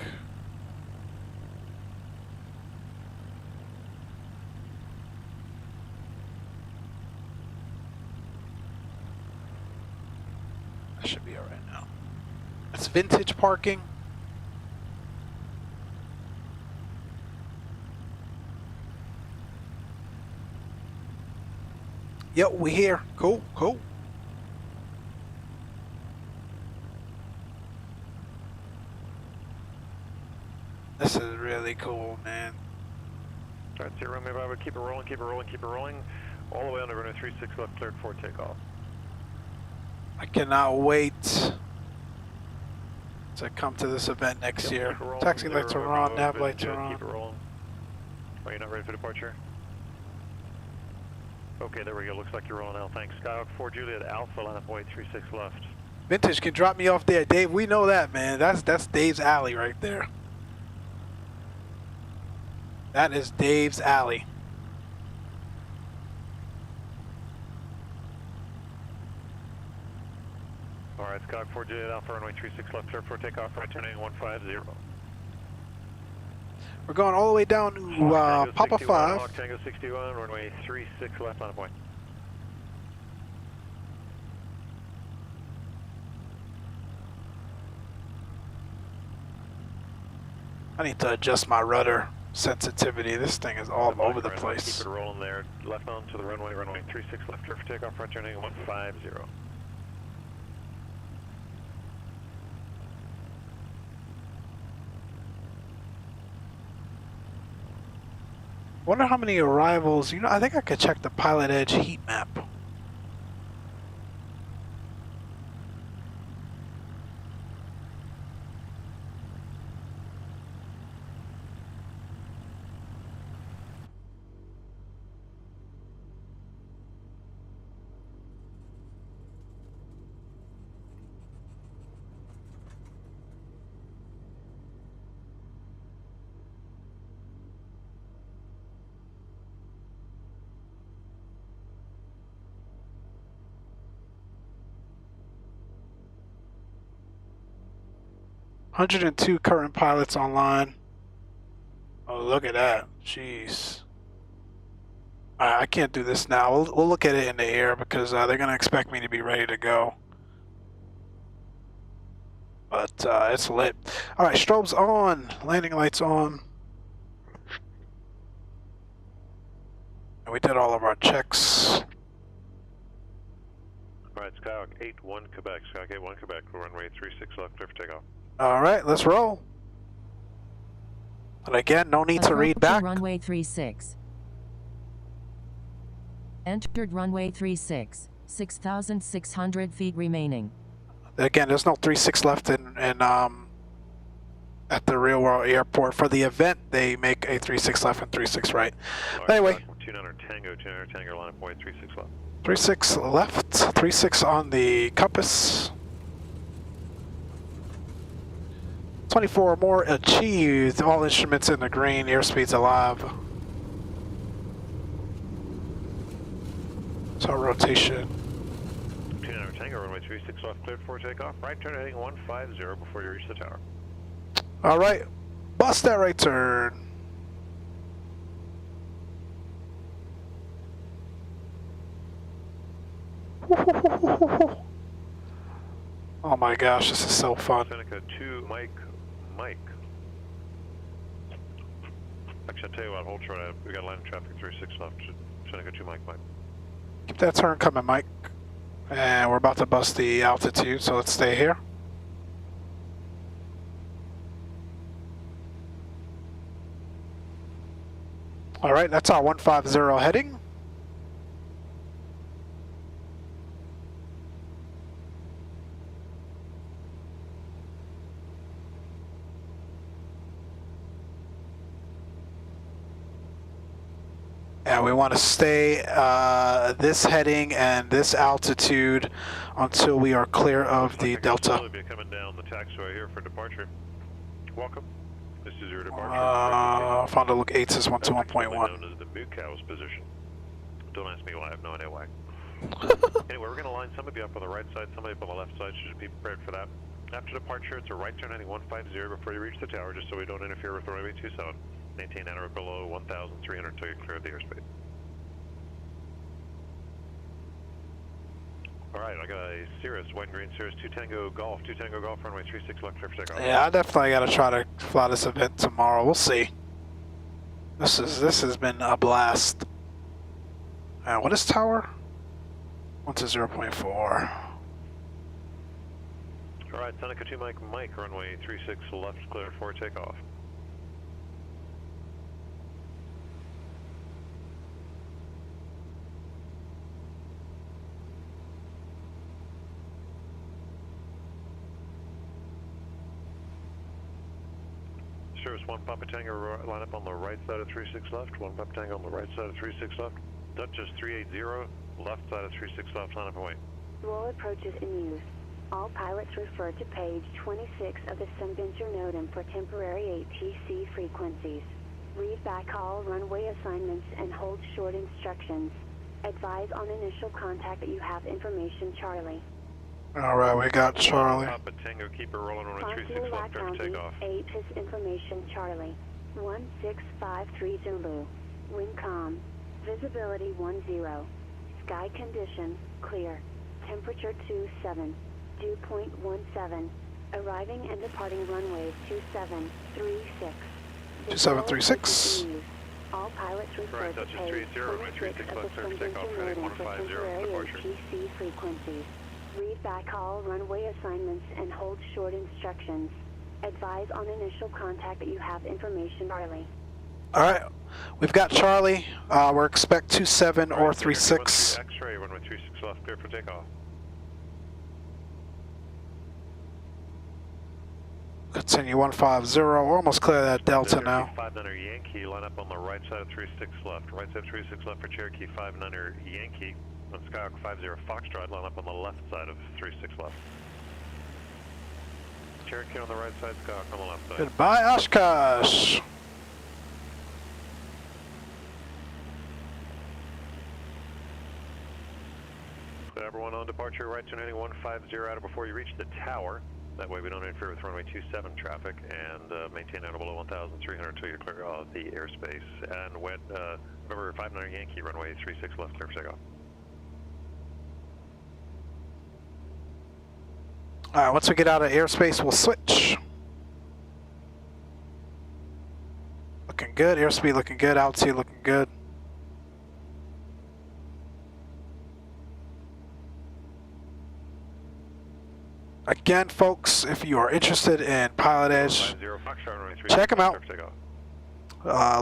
That should be all right now. It's vintage parking. Yep, we here. Cool, cool. This is really cool, man. All right, 0 Romeo Bravo, keep it rolling, keep it rolling, keep it rolling. All the way on to runway 36 left, cleared for takeoff. I cannot wait to come to this event next year. Taxi lights are on, nav lights are on. Keep it rolling. Are you not ready for departure? Okay, there we go. Looks like you're rolling out. Thanks. Skyhawk 4 Juliet Alpha, line up way 36 left. Vintage can drop me off there, Dave. We know that, man. That's Dave's alley right there. That is Dave's alley. All right, Skyhawk 4 Juliet Alpha, runway 36 left, clear for takeoff, right turning 150. We're going all the way down to Papa 5. Hawk Tango 61, runway 36 left on a point. I need to adjust my rudder sensitivity. This thing is all over the place. Keep it rolling there. Left on to the runway 36 left, clear for takeoff, right turning 150. Wonder how many arrivals. You know, I think I could check the PilotEdge heat map. 102 current pilots online. Oh, look at that. Jeez. I can't do this now. We'll look at it in the air because they're going to expect me to be ready to go. But it's lit. All right, strobes on. Landing lights on. And we did all of our checks. All right, Skyhawk 81 Quebec. Skyhawk 81 Quebec. Runway 36 left, clear for takeoff. All right, let's roll. And again, no need to read back. Runway 36. Entered runway 36. 6,600 feet remaining. Again, there's no 36 left in at the real world airport. For the event, they make a 36 left and 36 right. Right, Anyway. 29 Tango, line up point 36 left. 36 left, 36 on the compass. 24 or more achieved. All instruments in the green. Airspeed's alive. So rotation. 29 Tango, runway 36 left, cleared for takeoff. Right turn heading 150 before you reach the tower. All right, bust that right turn. Oh my gosh, this is so fun. Seneca 2, Mike. Actually, I'll tell you what, hold short. We got line of traffic 36 left. Seneca 2, Mike. Keep that turn coming, Mike. And we're about to bust the altitude, so let's stay here. All right, that's our 150 heading. And we want to stay this heading and this altitude until we are clear of the delta. We'll be coming down the taxiway here for departure. Welcome. This is your departure. Found a look 8 says 121.1. Known as the moo cow's position. Don't ask me why, I have no idea why. Anyway, we're going to line some of you up on the right side, somebody up on the left side, so just be prepared for that. After departure, it's a right turn heading 150 before you reach the tower, just so we don't interfere with runway 27. Maintain at or below 1,300 until you clear the airspace. Alright, I got a Cirrus, white and green Cirrus 2 Tango Golf, runway 36 left, clear for takeoff. Yeah, I definitely got to try to fly this event tomorrow. We'll see. This has been a blast. What is tower? 1 to 0.4. Alright, Seneca 2 Mike, runway 36 left, clear for takeoff. Cirrus 1 Papa Tango, line up on the right side of 36 left, 1 Papa Tango on the right side of 36 left. Dutchess 380, left side of 36 left, line up and wait. Roll approaches in use. All pilots refer to page 26 of the SimVenture modem for temporary ATC frequencies. Read back all runway assignments and hold short instructions. Advise on initial contact that you have information, Charlie. All right, we got Charlie. Papa Tango, keep it rolling on 36 left, clear for takeoff. 8 is information, Charlie. 1653 Zulu. Wind calm. Visibility 10. Sky condition, clear. Temperature 27. Dew point 17. Arriving and departing runways 2736. 2736. All pilots refer to page 26 of the SimVenture modem for temporary ATC frequencies. Read back all runway assignments and hold short instructions. Advise on initial contact that you have information, Charlie. All right, we've got Charlie. We're expect 27 or 36. X-ray, runway 36 left, clear for takeoff. Continue 150. We're almost clear of that delta now. 59er Yankee, line up on the right side of 36 left. Right side of 36 left for Cherokee 59er Yankee. On Skyhawk 50 Foxtrot, line up on the left side of 36 left. Cherokee on the right side, Skyhawk on the left side. Goodbye, Oshkosh. Everyone on departure, right turn heading 150 out of before you reach the tower. That way we don't interfere with runway 27 traffic and maintain out below 1,300 until you're clear of the airspace. And when, remember 59 Yankee, runway 36 left, clear for takeoff. Alright, once we get out of airspace, we'll switch. Looking good, airspeed looking good, altitude looking good. Again, folks, if you are interested in PilotEdge, check them out.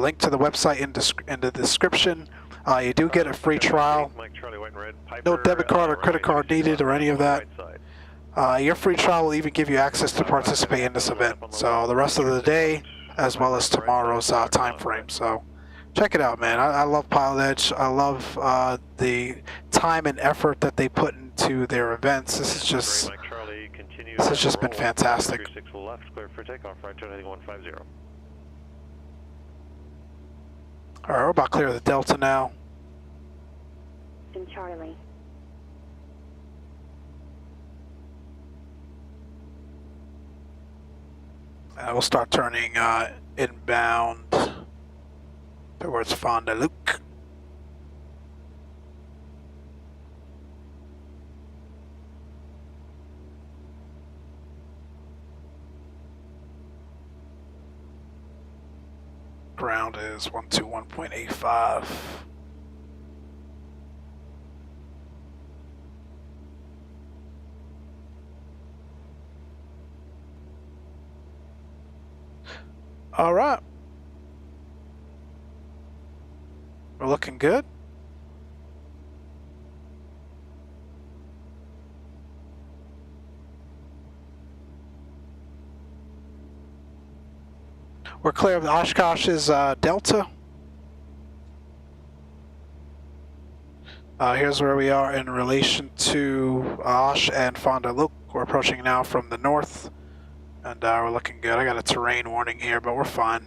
Link to the website in the description. You do get a free trial. No debit card or credit card needed or any of that. Your free trial will even give you access to participate in this event. So the rest of the day, as well as tomorrow's time frame. So check it out, man. I love PilotEdge. I love the time and effort that they put into their events. This has just been fantastic. Left, clear for takeoff, right turn heading 150. Alright, we're about to clear the Delta now. Sim Charlie. We'll start turning inbound towards Fond du Lac. Ground is 121.85. All right. We're looking good. We're clear of the Oshkosh's Delta. Here's where we are in relation to Osh and Fond du Lac. We're approaching now from the north, and we're looking good. I got a terrain warning here, but we're fine.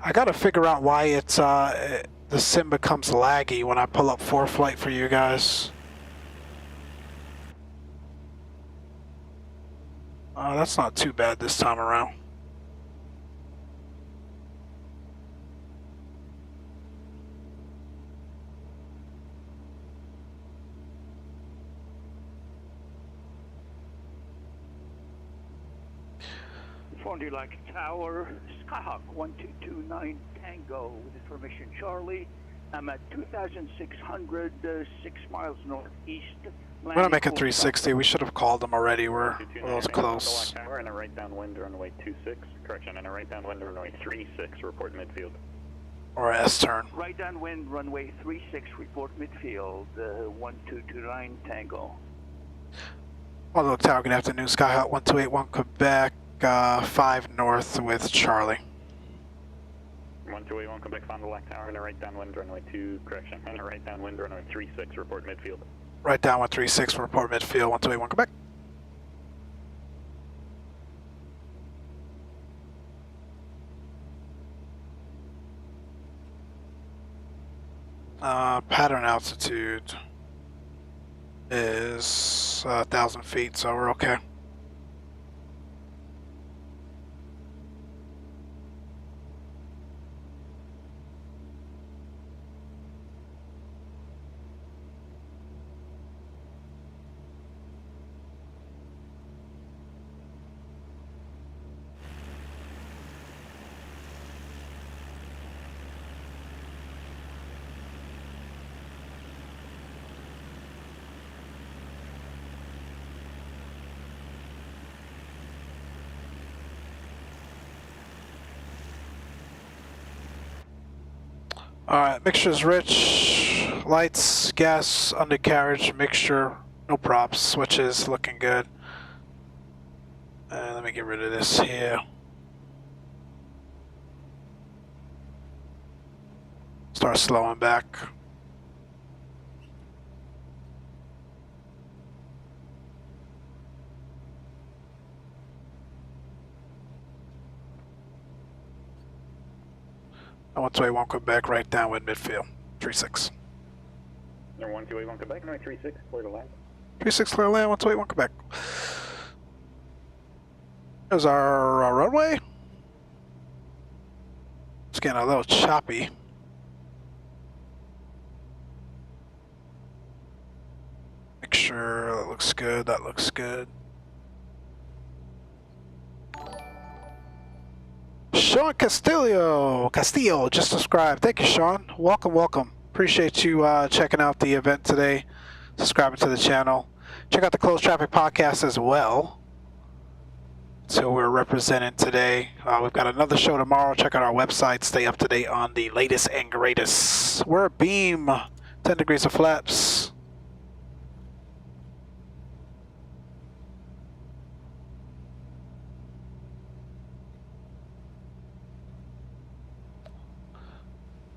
I gotta figure out why it's the sim becomes laggy when I pull up ForeFlight for you guys. That's not too bad this time around. Fond du Lac Tower, Skyhawk 1229 Tango with information Charlie. I'm at 2,600, 6 miles northeast. We're not making 360. We should have called them already. We're close. We're in a right downwind runway 26. Correction, in a right downwind runway 36. Report midfield. Or S turn. Right downwind runway 36. Report midfield. 1229 Tango. Fond du Lac Tower. Good afternoon. Skyhawk 1281 Quebec. 5 north with Charlie. 1281 Quebec Fond du Lac Tower in a right downwind runway 2. Correction, in a right downwind runway 36. Report midfield. Right down 136, report midfield, 1281 Quebec. Pattern altitude is 1,000 feet, so we're okay. Alright, mixture's rich, lights, gas, undercarriage, mixture, no props, switches, looking good. Let me get rid of this here. Start slowing back. 1281 Quebec, right downwind midfield. 36. 1281 Quebec, runway 36, clear to land. 36 clear to land, 1281 Quebec. There's our runway. It's getting a little choppy. Make sure that looks good, that looks good. Sean Castillo just subscribed. Thank you, Sean. Welcome, welcome. Appreciate you checking out the event today, subscribing to the channel. Check out the Closed Traffic podcast as well. So we're representing today. We've got another show tomorrow. Check out our website. Stay up to date on the latest and greatest. We're a beam, 10 degrees of flaps.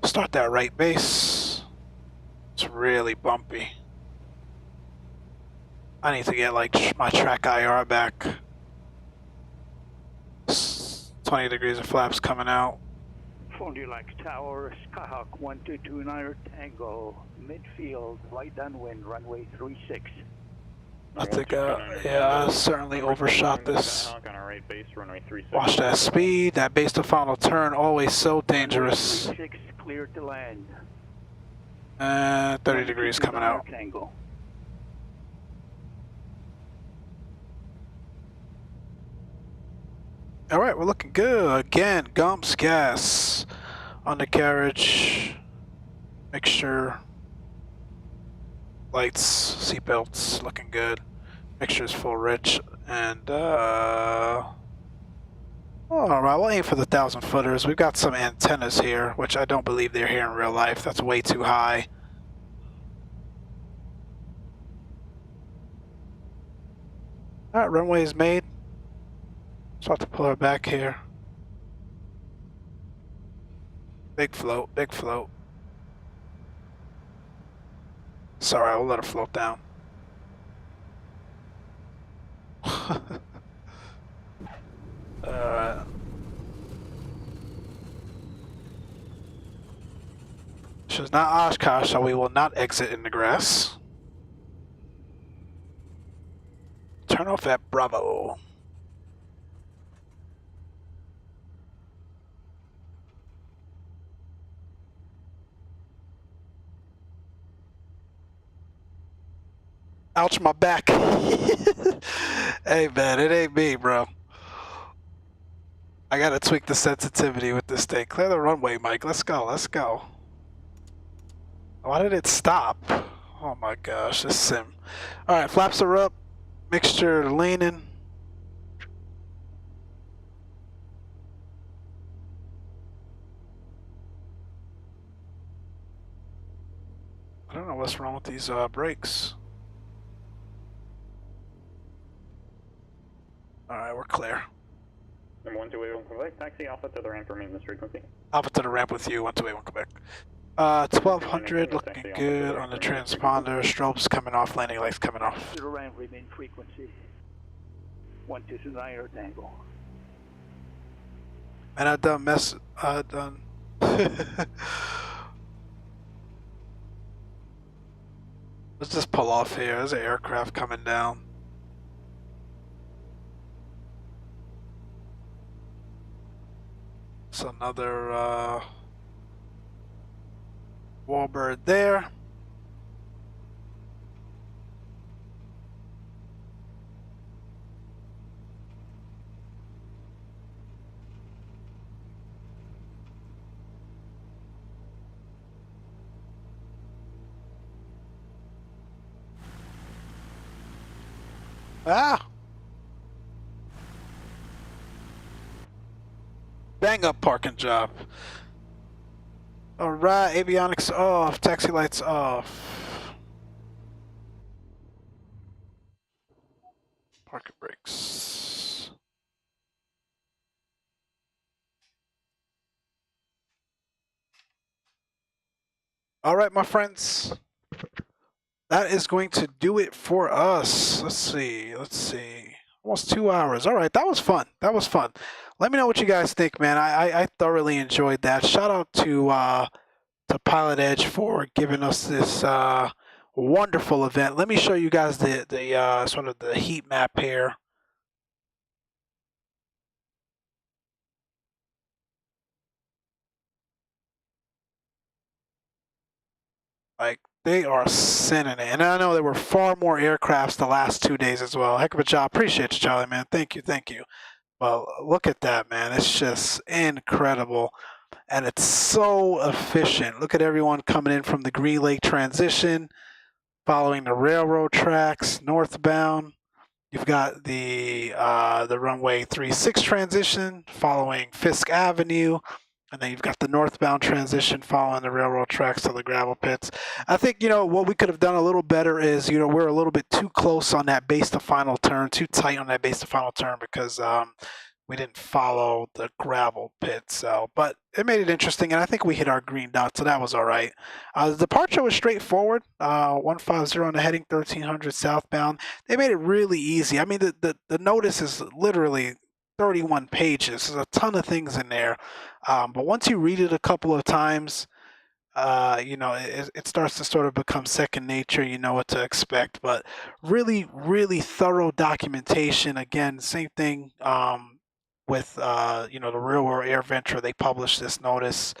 Start that right base. It's really bumpy. I need to get like my track IR back. 20 degrees of flaps coming out. Phone Deluxe Tower, Skyhawk 1229 Tango, midfield, light downwind, runway 36. I think, yeah, I certainly overshot this. Watch that speed, that base to final turn, always so dangerous. 36, clear to land. 30 degrees coming out. Tango. All right, we're looking good. Again, Gumps, gas, undercarriage, make sure, lights, seatbelts, looking good. Mixture's full rich, and all right, we'll aim for the 1,000 footers. We've got some antennas here, which I don't believe they're here in real life. That's way too high. All right, runway is made. So I have to pull her back here. Big float, big float. Sorry, we'll let her float down. Alright. She's not Oshkosh, so we will not exit in the grass. Turn off at Bravo. Ouch, my back. Hey man, it ain't me, bro. I gotta tweak the sensitivity with this thing. Clear the runway, Mike. Let's go, let's go. Why did it stop? Oh my gosh, this sim. Alright, flaps are up. Mixture leaning. I don't know what's wrong with these brakes. Alright, we're clear. 1281 Quebec, taxi Alpha to the ramp for maintenance frequency. Alpha to the ramp with you, 1281 Quebec. 1200 looking good on the transponder. Strobes coming off, landing lights coming off. To the ramp, remain frequency. 1229 Tango. And I done done. Let's just pull off here. There's an aircraft coming down. It's another warbird there. Ah! Bang up parking job. Alright, avionics off, taxi lights off. Parking brakes. Alright, my friends. That is going to do it for us. Let's see. Almost 2 hours. All right, that was fun. That was fun. Let me know what you guys think, man. I thoroughly enjoyed that. Shout out to PilotEdge for giving us this wonderful event. Let me show you guys the sort of the heat map here. Like, they are sending it. And I know there were far more aircrafts the last 2 days as well. Heck of a job. Appreciate you, Charlie, man. Thank you, thank you. Well, look at that, man. It's just incredible. And it's so efficient. Look at everyone coming in from the Green Lake transition, following the railroad tracks, northbound. You've got the runway 36 transition following Fisk Avenue, and then you've got the northbound transition following the railroad tracks to the gravel pits. I think, what we could have done a little better is, we're a little bit too close on that base to final turn, too tight on that base to final turn because we didn't follow the gravel pit. So, but it made it interesting, and I think we hit our green dot, so that was all right. The departure was straightforward. 150 on the heading, 1300 southbound. They made it really easy. I mean, the notice is literally 31 pages. There's a ton of things in there. But once you read it a couple of times, it starts to sort of become second nature. You know what to expect. But really, really thorough documentation. Again, same thing with the Real World Air Venture. They published this notice.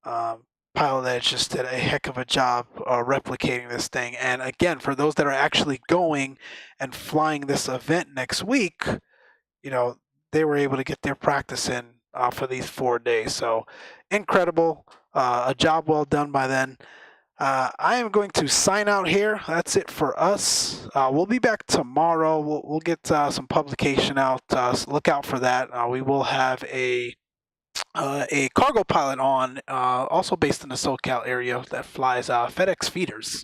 PilotEdge just did a heck of a job replicating this thing. And again, for those that are actually going and flying this event next week, they were able to get their practice in for these 4 days. So incredible. A job well done by them. I am going to sign out here. That's it for us. We'll be back tomorrow. We'll get some publication out. So look out for that. We will have a cargo pilot on, also based in the SoCal area, that flies FedEx feeders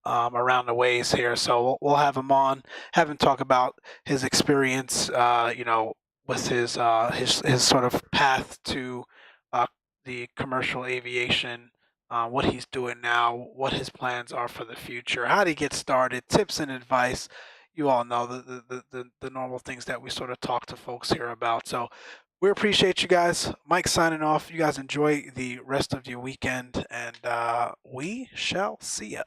around the ways here. So we'll have him on, have him talk about his experience, with his sort of path to the commercial aviation, what he's doing now, what his plans are for the future, how to get started, tips and advice. You all know the normal things that we sort of talk to folks here about. So we appreciate you guys. Mike signing off. You guys enjoy the rest of your weekend, and we shall see ya.